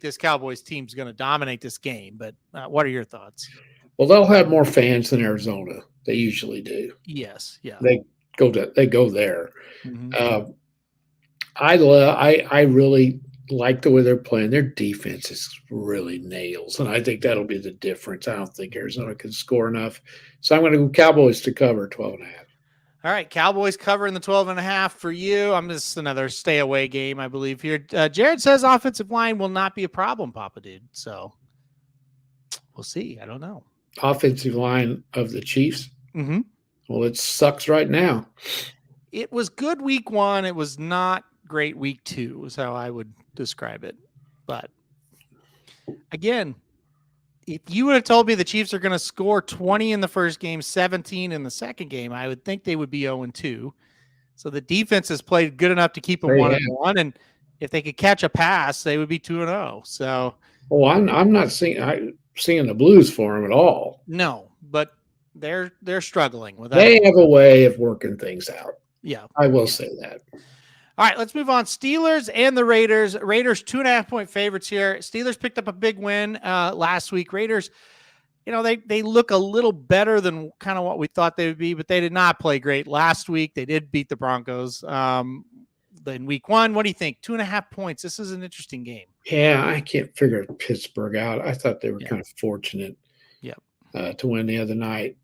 this Cowboys team's going to dominate this game, but what are your thoughts? Well, they'll have more fans than Arizona. They usually do. Yes. Yeah. They go there. Mm-hmm. I really like the way they're playing. Their defense is really nails, and I think that'll be the difference. I don't think Arizona can score enough. So I'm going to go Cowboys to cover 12.5. All right, Cowboys covering the 12.5 for you. I'm just another stay away game, I believe here. Jared says offensive line will not be a problem, Papa dude. So we'll see. I don't know. Offensive line of the Chiefs? Mm-hmm. Well, it sucks right now. It was good week 1. It was not great week 2 is how I would describe it. But again, if you would have told me the Chiefs are going to score 20 in the first game, 17 in the second game, I would think they would be 0-2. So the defense has played good enough to keep them 1-1, and if they could catch a pass, they would be 2-0. So, I'm not singing the blues for them at all. No, but they're struggling with that. They have a way of working things out. Yeah, I will say that. All right, let's move on. Steelers and the Raiders. Raiders 2.5-point favorites here. Steelers picked up a big win last week. Raiders, they look a little better than kind of what we thought they would be, but they did not play great last week. They did beat the Broncos in week 1. What do you think? 2.5 points. This is an interesting game. Yeah, I can't figure Pittsburgh out. I thought they were kind of fortunate to win the other night.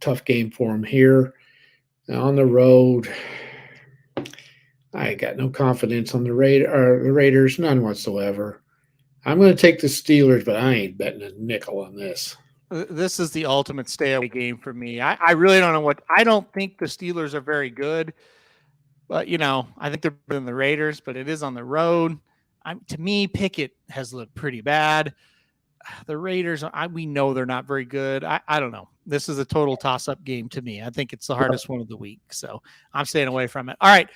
Tough game for them here. On the road, I got no confidence on the Raiders, none whatsoever. I'm going to take the Steelers, but I ain't betting a nickel on this. This is the ultimate stay away game for me. I really don't know I don't think the Steelers are very good, but I think they're better than the Raiders, but it is on the road. To me, Pickett has looked pretty bad. The Raiders, we know they're not very good. I don't know. This is a total toss-up game to me. I think it's the hardest one of the week, so I'm staying away from it. All right.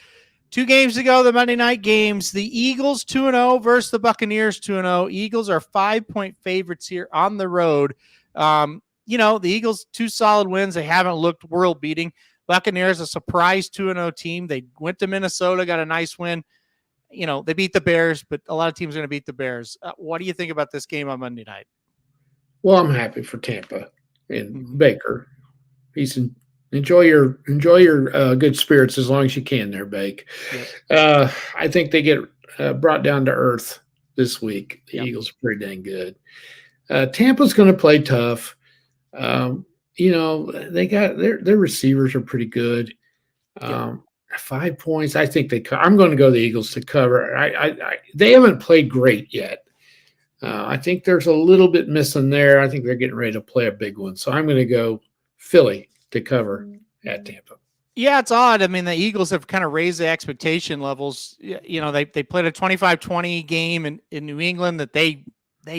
2 games to go, the Monday night games. The Eagles 2-0 versus the Buccaneers 2-0. Eagles are 5-point favorites here on the road. The Eagles, 2 solid wins. They haven't looked world-beating. Buccaneers, a surprise 2-0 team. They went to Minnesota, got a nice win. They beat the Bears, but a lot of teams are going to beat the Bears. What do you think about this game on Monday night? Well, I'm happy for Tampa and Baker. Enjoy your good spirits as long as you can there, Bake. Yep. I think they get brought down to earth this week. The Eagles are pretty dang good. Tampa's going to play tough. They got their receivers are pretty good. Um, 5 points. I think I'm going to go the Eagles to cover. They haven't played great yet. I think there's a little bit missing there. I think they're getting ready to play a big one. So I'm going to go Philly to cover at Tampa. Yeah, it's odd. I mean, the Eagles have kind of raised the expectation levels. You know, they played a 25-20 game in New England that they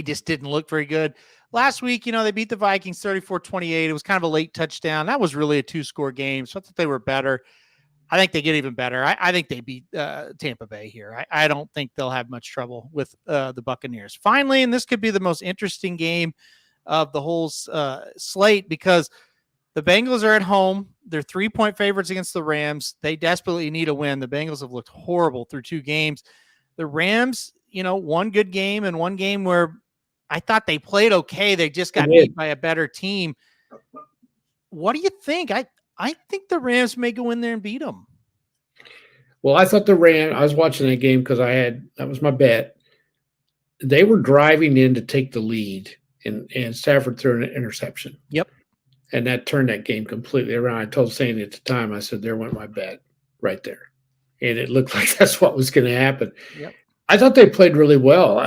just didn't look very good. Last week, you know, they beat the Vikings 34-28. It was kind of a late touchdown. That was really a 2-score game, so I thought they were better. I think they get even better. I think they beat Tampa Bay here. I don't think they'll have much trouble with the Buccaneers. Finally, and this could be the most interesting game of the whole slate because the Bengals are at home. They're 3-point favorites against the Rams. They desperately need a win. The Bengals have looked horrible through 2 games. The Rams, you know, one good game and one game where I thought they played okay. They just got beat by a better team. What do you think? I think the Rams may go in there and beat them. Well, I thought the Rams, I was watching that game because that was my bet. They were driving in to take the lead, and Stafford threw an interception. Yep. And that turned that game completely around. I told Sandy at the time, I said, there went my bet right there. And it looked like that's what was going to happen. Yep. I thought they played really well.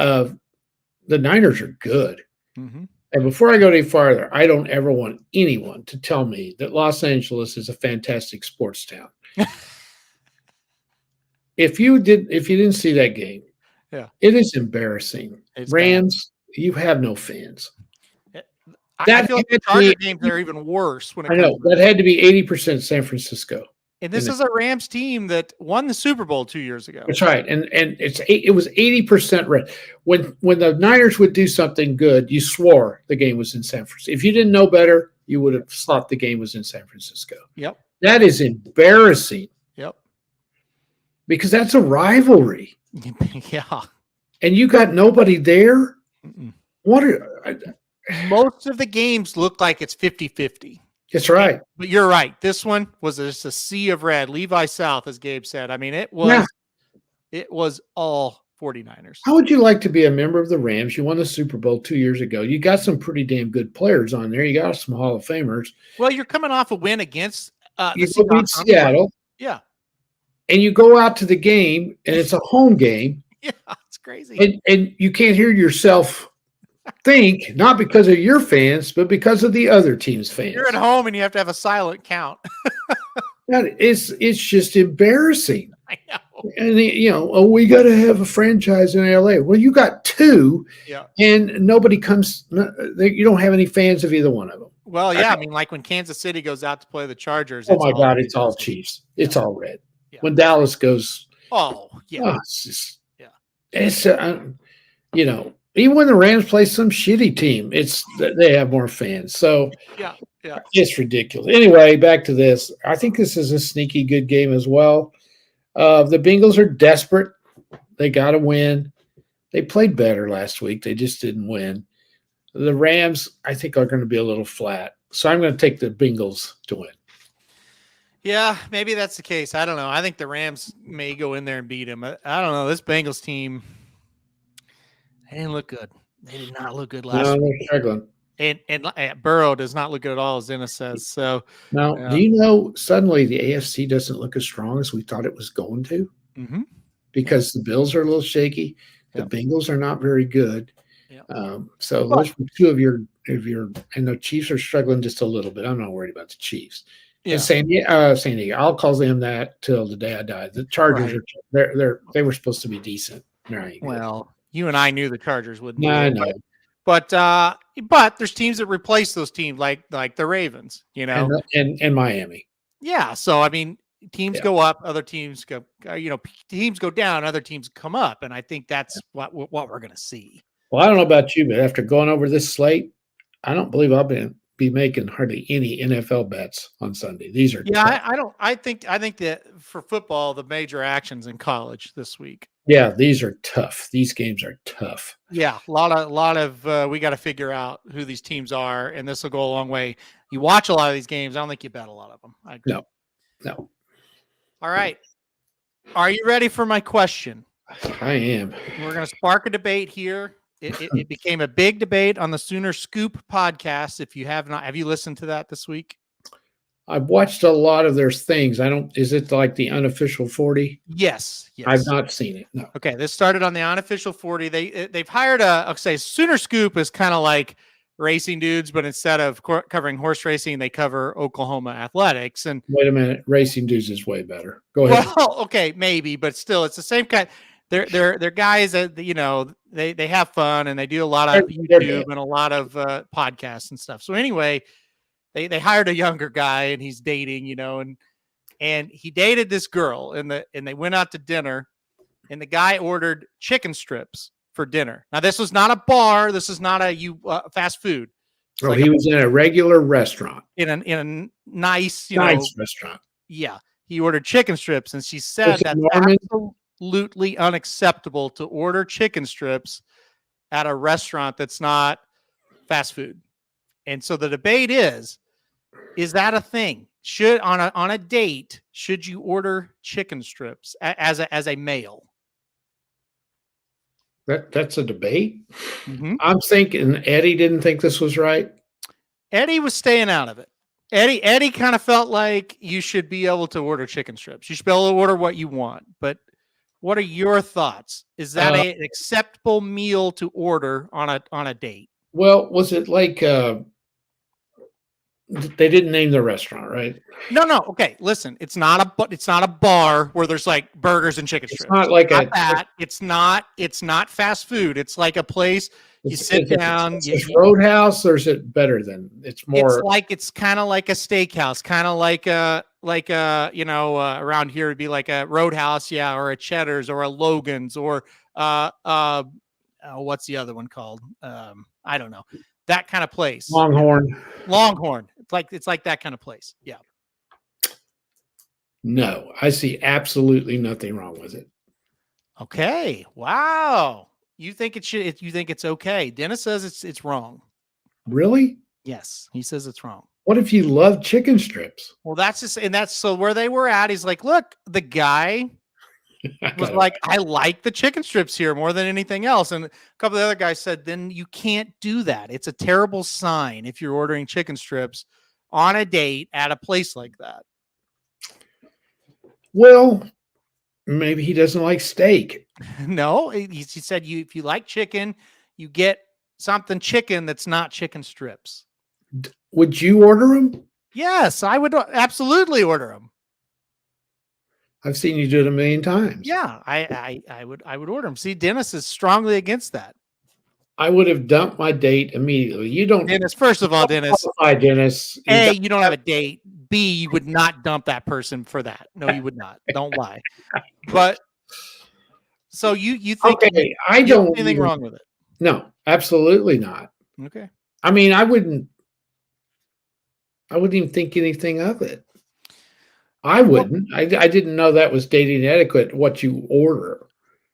The Niners are good. Mm-hmm. And before I go any farther, I don't ever want anyone to tell me that Los Angeles is a fantastic sports town. If you didn't see that game, it is embarrassing. Rams, you have no fans. I feel like the Charger games are even worse. When I know that had to be 80% San Francisco. And this is a Rams team that won the Super Bowl 2 years ago. That's right, and it was 80% red. When the Niners would do something good, you swore the game was in San Francisco. If you didn't know better, you would have thought the game was in San Francisco. Yep, that is embarrassing. Yep, because that's a rivalry. Yeah, and you got nobody there. Most of the games look like it's 50-50. That's right. But you're right. This one was just a sea of red. Levi South, as Gabe said. I mean, it was all 49ers. How would you like to be a member of the Rams? You won the Super Bowl 2 years ago. You got some pretty damn good players on there. You got some Hall of Famers. Well, you're coming off a win against you beat Seattle. Yeah. And you go out to the game, and it's a home game. Yeah, it's crazy. And you can't hear yourself think, not because of your fans, but because of the other team's fans. You're at home and you have to have a silent count. It's just embarrassing. I know. And we got to have a franchise in LA. Well, you got 2, and nobody comes. You don't have any fans of either one of them. Well, yeah, I mean, like when Kansas City goes out to play the Chargers. Oh my God, it's all Chiefs. It's all red. Yeah. When Dallas goes, it's just, it's even when the Rams play some shitty team, they have more fans. So yeah, it's ridiculous. Anyway, back to this. I think this is a sneaky good game as well. The Bengals are desperate. They got to win. They played better last week. They just didn't win. The Rams, I think, are going to be a little flat. So I'm going to take the Bengals to win. Yeah, maybe that's the case. I don't know. I think the Rams may go in there and beat them. I don't know. This Bengals team, they didn't look good. They did not look good last week. They're struggling. And Burrow does not look good at all, as Ennis says. So now, do you know suddenly the AFC doesn't look as strong as we thought it was going to? Mm-hmm. Because the Bills are a little shaky. The Bengals are not very good. So those are 2 of your, and the Chiefs are struggling just a little bit. I'm not worried about the Chiefs. Yeah. San Diego, I'll call them that till the day I die. The Chargers they were supposed to be decent. Well, you and I knew the Chargers wouldn't. No, I know. But there's teams that replace those teams, like the Ravens, and Miami. Yeah. So I mean, teams go up, other teams go. Teams go down, other teams come up, and I think that's what we're going to see. Well, I don't know about you, but after going over this slate, I don't believe I'll be making hardly any NFL bets on Sunday. These are tough. I think that for football, the major actions in college this week. Yeah, these are tough. These games are tough. Yeah, a lot of we got to figure out who these teams are, and this will go a long way. You watch a lot of these games. I don't think you bet a lot of them. No. All right. Are you ready for my question? I am. We're going to spark a debate here. It became a big debate on the Sooner Scoop podcast. If you have not, have you listened to that this week? I've watched a lot of their things. I don't. Is it like the unofficial 40? Yes. I've not seen it. No. Okay, this started on the unofficial 40. They've hired I'll say Sooner Scoop is kind of like racing dudes, but instead of covering horse racing, they cover Oklahoma athletics. And Wait a minute, Racing Dudes is way better. Go ahead. well, okay, maybe, but still, it's the same kind. They're guys that they have fun and they do a lot of YouTube and a lot of podcasts and stuff. So anyway, they hired a younger guy and he's dating, and he dated this girl and they went out to dinner. And the guy ordered chicken strips for dinner. Now, this was not a bar. This is not a fast food. Oh, he was in a regular restaurant. In a nice, nice restaurant. Yeah. He ordered chicken strips, and she said that's absolutely unacceptable to order chicken strips at a restaurant that's not fast food. And so the debate is that a thing? Should on a date, should you order chicken strips as a male? That's a debate. Mm-hmm. I'm thinking Eddie didn't think this was right. Eddie was staying out of it. Eddie kind of felt like you should be able to order chicken strips. You should be able to order what you want. But what are your thoughts? Is that an acceptable meal to order on a date? Well, was it like they didn't name the restaurant, right? No. Okay, listen. It's not a bar where there's like burgers and chicken strips. It's not like It's not fast food. It's like a place you sit down. Is it Roadhouse, or is it better than? It's more. It's kind of like a steakhouse, kind of like around here it'd be like a Roadhouse, yeah, or a Cheddar's or a Logan's or what's the other one called? I don't know. That kind of place. Longhorn. It's like that kind of place. Yeah. No, I see absolutely nothing wrong with it. Okay. Wow. You think it should? You think it's okay? Dennis says it's wrong. Really? Yes, he says it's wrong. What if you love chicken strips? Well, that's so where they were at. He's like, look, the guy was like, I like the chicken strips here more than anything else. And a couple of the other guys said, then you can't do that. It's a terrible sign if you're ordering chicken strips on a date at a place like that. Well, maybe he doesn't like steak. No, he said if you like chicken, you get something chicken that's not chicken strips. Would you order them? Yes, I would absolutely order them. I've seen you do it a million times. Yeah, I would order them. See, Dennis is strongly against that. I would have dumped my date immediately. You don't, Dennis. First of all, Dennis. Hi, Dennis. A, you don't have a date. B, you would not dump that person for that. No, you would not. Don't lie. But so you think? Okay, I don't. Anything wrong with it? No, absolutely not. Okay. I mean, I wouldn't even think anything of it. I wouldn't. I didn't know that was dating etiquette, what you order.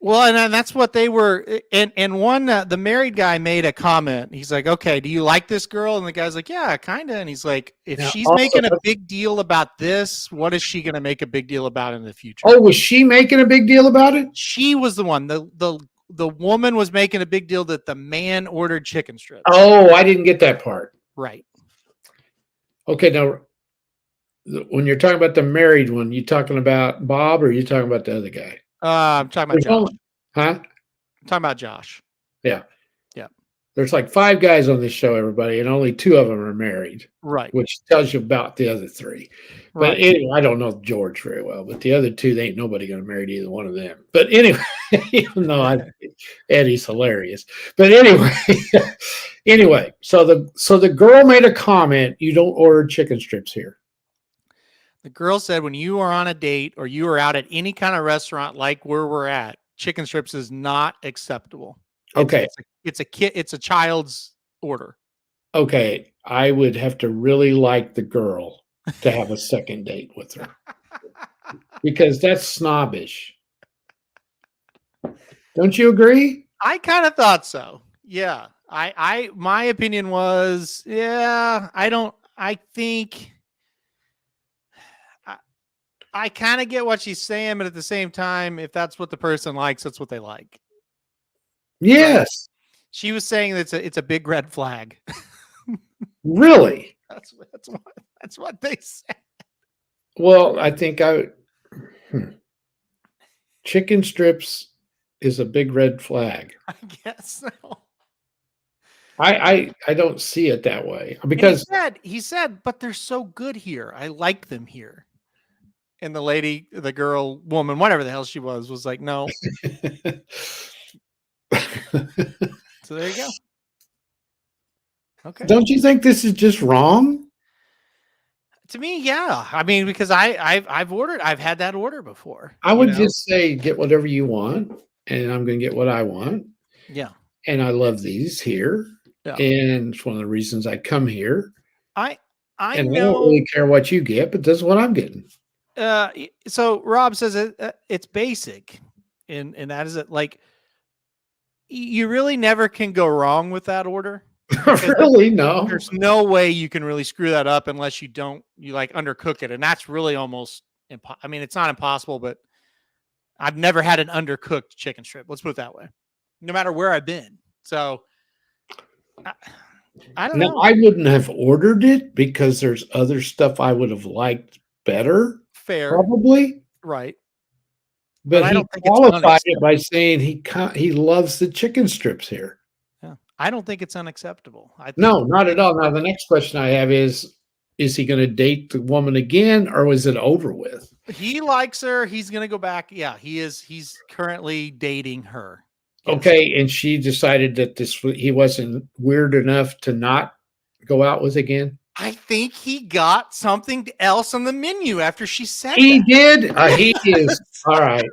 Well, and that's what they were. And one, the married guy made a comment. He's like, okay, do you like this girl? And the guy's like, yeah, kind of. And he's like, if she's making a big deal about this, what is she going to make a big deal about in the future? Oh, was she making a big deal about it? She was the one. The woman was making a big deal that the man ordered chicken strips. Oh, I didn't get that part. Right. Okay, now, when you're talking about the married one, you talking about Bob or are you talking about the other guy? I'm talking about Josh. Huh? I'm talking about Josh. Yeah. Yeah. There's like 5 guys on this show, everybody, and only 2 of them are married. Right. Which tells you about the other 3. But anyway, I don't know George very well, but the other 2, they ain't nobody going to marry either one of them. But anyway, even though Eddie's hilarious. But anyway, so the girl made a comment, you don't order chicken strips here. The girl said when you are on a date or you are out at any kind of restaurant like where we're at, chicken strips is not acceptable. Okay. It's a child's order. Okay. I would have to really like the girl to have a second date with her. Because that's snobbish. Don't you agree? I kind of thought so. Yeah. My opinion was, I kind of get what she's saying, but at the same time, if that's what the person likes, that's what they like. Yes. She was saying that it's a big red flag. Really? That's That's what they said. Well, I think chicken strips is a big red flag. I guess so. I don't see it that way And because he said, but they're so good here. I like them here. And the lady, the girl, woman, whatever the hell she was like, no. So there you go. Okay. Don't you think this is just wrong? To me, yeah. I mean, because I've had that order before. I would just say get whatever you want, and I'm going to get what I want. Yeah. And I love these here. Yeah. And it's one of the reasons I come here. I and know. I don't really care what you get, but this is what I'm getting. So Rob says it's basic, and that is it. Like, you really never can go wrong with that order. Really, no. There's no way you can really screw that up unless you like undercook it, and that's really almost I mean, it's not impossible, but I've never had an undercooked chicken strip. Let's put it that way. No matter where I've been. So I don't know. I wouldn't have ordered it because there's other stuff I would have liked better. Fair, probably. Right. But I he don't think qualified it by saying he loves the chicken strips here. Yeah. I don't think it's unacceptable. No, not at all. Now, the next question I have is he going to date the woman again, or is it over with? He likes her. He's going to go back. Yeah, he is. He's currently dating her. Yes. Okay, and she decided that he wasn't weird enough to not go out with again? I think he got something else on the menu after she said he did? He is. All right.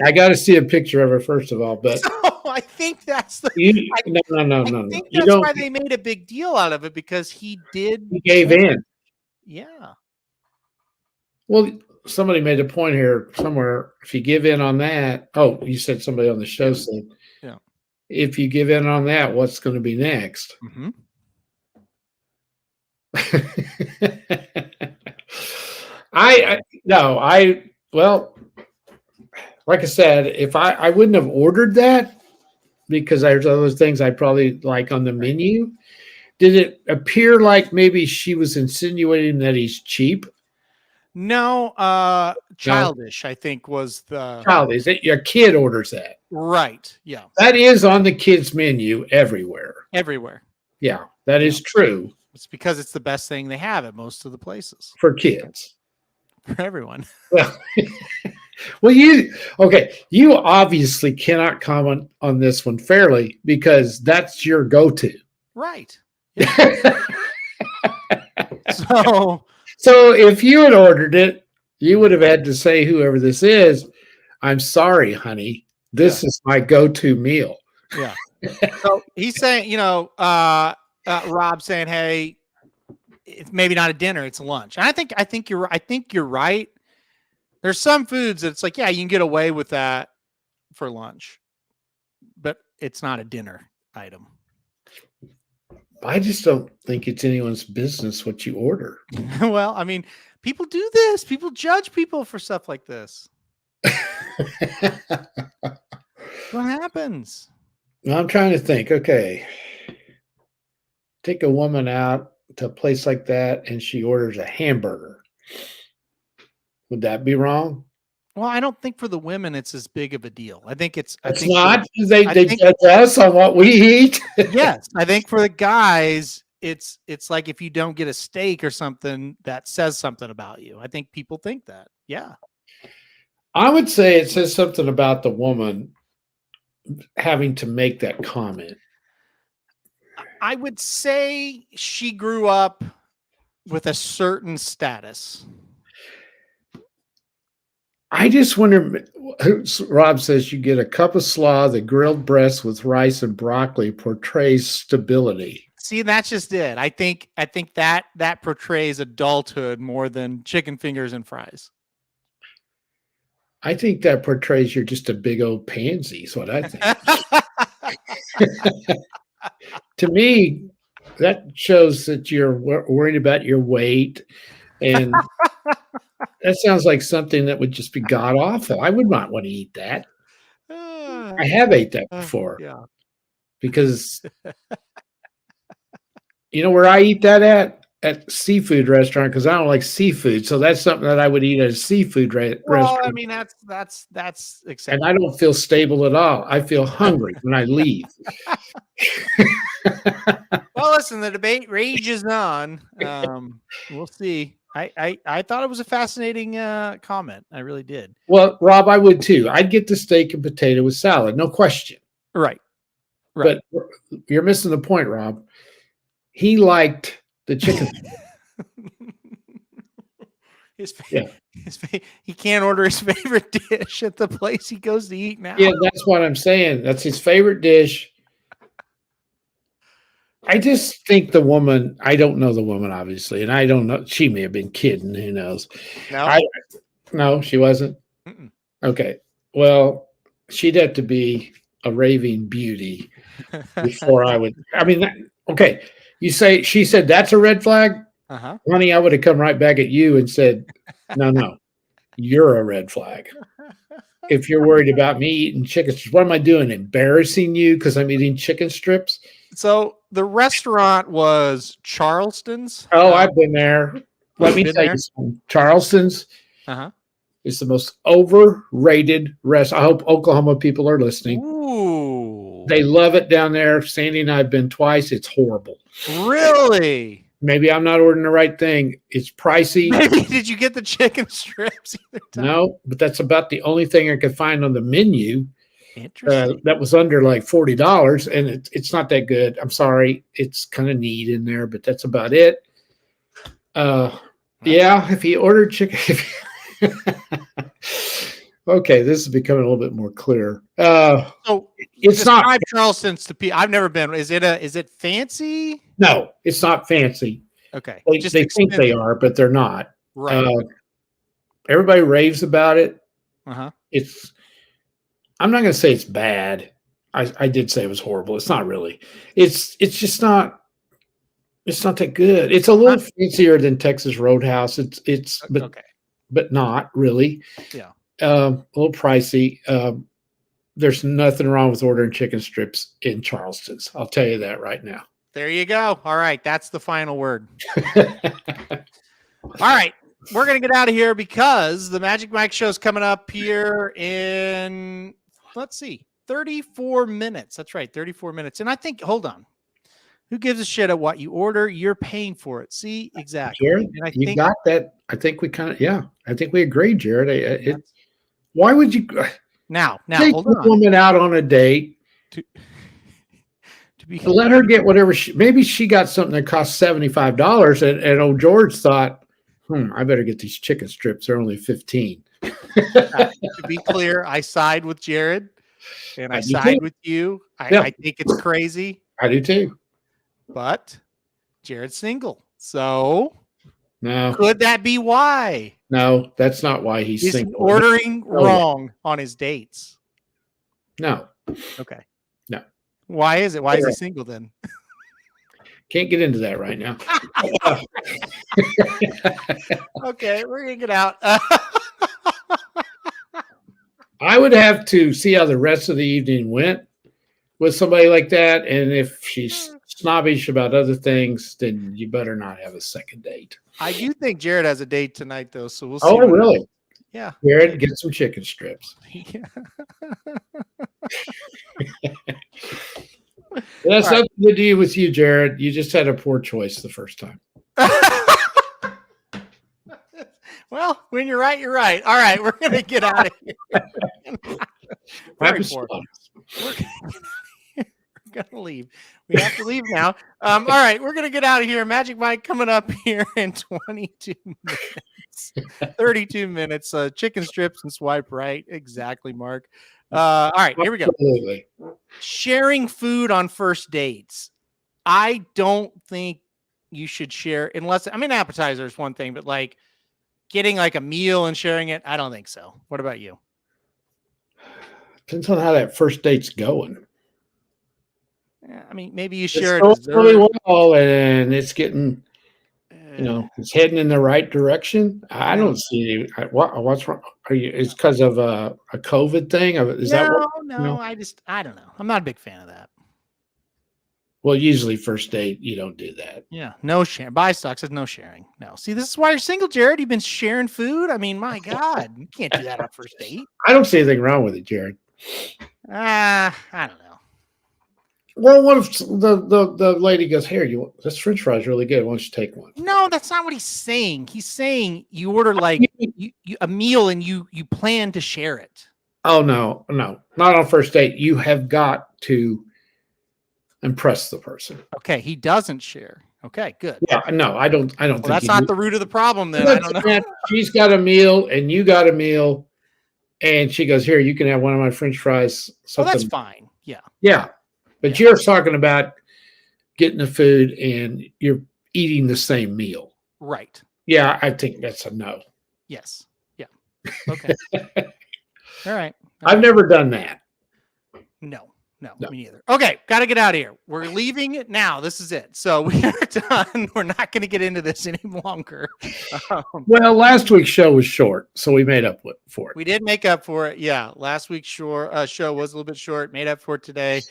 I got to see a picture of her first of all, but so I think that's the no. I think that's why they made a big deal out of it, because he gave in. Yeah. Well, somebody made a point here somewhere. If you give in on that, you said somebody on the show said, yeah. If you give in on that, what's going to be next? Mm-hmm. Well, like I said, if I wouldn't have ordered that because there's other things I probably like on the menu. Did it appear like maybe she was insinuating that he's cheap? No, childish, I think was the childish. Your kid orders that. Right. Yeah. That is on the kids' menu everywhere. Everywhere. Yeah, that is true. It's because it's the best thing they have at most of the places. For kids. For everyone. Well, you obviously cannot comment on this one fairly because that's your go-to. Right. Yeah. So if you had ordered it, you would have had to say, whoever this is, I'm sorry, honey. This is my go-to meal. Yeah. So he's saying, Rob saying, hey, it's maybe not a dinner, it's a lunch. And I think you're right. There's some foods that it's like, yeah, you can get away with that for lunch, but it's not a dinner item. I just don't think it's anyone's business what you order. Well, I mean, people do this. People judge people for stuff like this. What happens? Well, I'm trying to think. Okay. Take a woman out to a place like that and she orders a hamburger. Would that be wrong? Well, I don't think for the women it's as big of a deal. I think it's not. They judge us on what we eat. Yes, I think for the guys, it's like if you don't get a steak or something, that says something about you. I think people think that. Yeah, I would say it says something about the woman having to make that comment. I would say she grew up with a certain status. I just wonder, Rob says you get a cup of slaw, the grilled breast with rice and broccoli portrays stability. See, that's just it. I think that portrays adulthood more than chicken fingers and fries. I think that portrays you're just a big old pansy is what I think. To me, that shows that you're worried about your weight, and that sounds like something that would just be god awful. I would not want to eat that. I have ate that before. Yeah. Because you know where I eat that at? at seafood restaurant because I don't like seafood. So that's something that I would eat at a seafood Well, restaurant. I mean, that's And acceptable. I don't feel stable at all. I feel hungry when I leave. Well, listen, the debate rages on. We'll see. I thought it was a fascinating comment. I really did. Well, Rob, I would too. I'd get the steak and potato with salad, no question. Right. But you're missing the point, Rob. He liked the chicken. He can't order his favorite dish at the place he goes to eat now. Yeah, that's what I'm saying. That's his favorite dish. I just think the woman, I don't know the woman, obviously, and I don't know. She may have been kidding. Who knows? No, she wasn't. Mm-mm. Okay. Well, she'd have to be a raving beauty before I would. I mean, okay. She said that's a red flag. Honey, I would have come right back at you and said, no, you're a red flag. If you're worried about me eating chicken strips, what am I doing? Embarrassing you because I'm eating chicken strips? So the restaurant was Charleston's. Oh, I've been there. Let me tell you something. Charleston's is the most overrated restaurant. I hope Oklahoma people are listening. Ooh. They love it down there. Sandy and I have been twice. It's horrible. Really? Maybe I'm not ordering the right thing. It's pricey. Maybe did you get the chicken strips either time? No, but that's about the only thing I could find on the menu. Interesting. That was under like $40, and it's not that good. I'm sorry. It's kind of neat in there, but that's about it. Yeah, if you ordered chicken. Okay, this is becoming a little bit more clear. So it's not Charleston's to people. I've never been. Is it fancy? No, it's not fancy. Okay. They think they are, but they're not. Right. Everybody raves about it. It's I'm not going to say it's bad. I did say it was horrible. It's not really. It's just not. It's not that good. It's a little fancier than Texas Roadhouse. But not really. Yeah. A little pricey. There's nothing wrong with ordering chicken strips in Charleston's. I'll tell you that right now. There you go. All right. That's the final word. All right. We're going to get out of here because the Magic Mike show is coming up here in, 34 minutes. That's right. 34 minutes. And I think, hold on. Who gives a shit at what you order? You're paying for it. See? Exactly. Jared, you got that. I think we I think we agree, Jared. Why would you now take hold a woman out on a date to let her get whatever maybe she got something that cost $75 and old George thought, I better get these chicken strips. They're only 15. To be clear, I side with Jared and I side with you. I think it's crazy. I do too. But Jared's single. So no. Could that be why? No, that's not why he's single. Ordering wrong on his dates. No. Okay. No. Why is it? Why is he single then? Can't get into that right now. Okay, we're gonna get out. I would have to see how the rest of the evening went with somebody like that, and if she's snobbish about other things, then you better not have a second date. I do think Jared has a date tonight, though, so we'll see. Oh, really? Yeah. Jared, get some chicken strips. Yeah. That's nothing to do with you, Jared. You just had a poor choice the first time. Well, when you're right, you're right. All right, we're going to get out of here. Very poor. We're going to leave. We have to leave now. All right, we're going to get out of here. Magic Mike coming up here in 22 minutes. 32 minutes. Chicken strips and swipe right. Exactly, Mark. All right, here we go. Absolutely. Sharing food on first dates. I don't think you should share unless, appetizer is one thing, but like getting like a meal and sharing it, I don't think so. What about you? Depends on how that first date's going. Yeah, maybe you share it really well and it's getting, it's heading in the right direction. I don't see what's wrong. It's because of a COVID thing. Is that what? No, I don't know. I'm not a big fan of that. Well, usually first date, you don't do that. Yeah, no sharing. Buy stocks says no sharing. No. See, this is why you're single, Jared. You've been sharing food. I mean, my God, you can't do that on first date. I don't see anything wrong with it, Jared. I don't know. Well, what if the lady goes, "Here, this French fry is really good. Why don't you take one?" No, that's not what he's saying. He's saying you order like a meal and you plan to share it. Oh no, not on first date. You have got to impress the person. Okay, he doesn't share. Okay, good. Yeah, no, I don't think that's not the root of the problem then. I don't know. She's got a meal and you got a meal, and she goes, "Here, you can have one of my French fries." Well, that's fine. Yeah. Yeah. But you're talking about getting the food and you're eating the same meal. Right. Yeah, I think that's a no. Yes. Yeah. Okay. All right. I've never done that. No, me neither. Okay, got to get out of here. We're leaving now. This is it. So we are done. We're not going to get into this any longer. Well, last week's show was short, so we made up for it. We did make up for it. Yeah, last week's show was a little bit short. Made up for it today.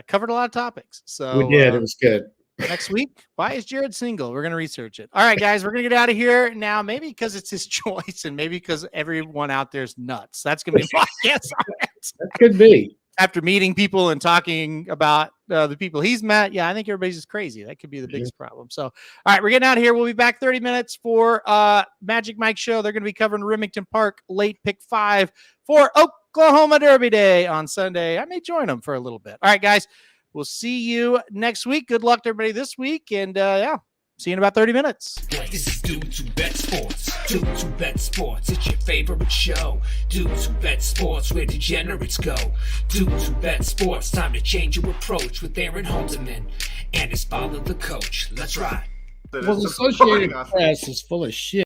Covered a lot of topics. So we did. It was good. Next week, why is Jared single? We're going to research it. All right, guys, we're going to get out of here now. Maybe because it's his choice and maybe because everyone out there is nuts. That's going to be my guess on it. That could be. After meeting people and talking about the people he's met, yeah, I think everybody's just crazy. That could be the biggest problem. So, all right, we're getting out of here. We'll be back 30 minutes for Magic Mike Show. They're going to be covering Remington Park late pick 5 for Oklahoma Derby Day on Sunday. I may join them for a little bit. All right, guys, we'll see you next week. Good luck to everybody this week. And see you in about 30 minutes. This is DWBS Sports. DWBS Sports, it's your favorite show. DWBS Sports, where degenerates go. DWBS Sports, time to change your approach with Aaron Holderman and his father, the coach. Let's ride. Well, the Associated Press is full of shit.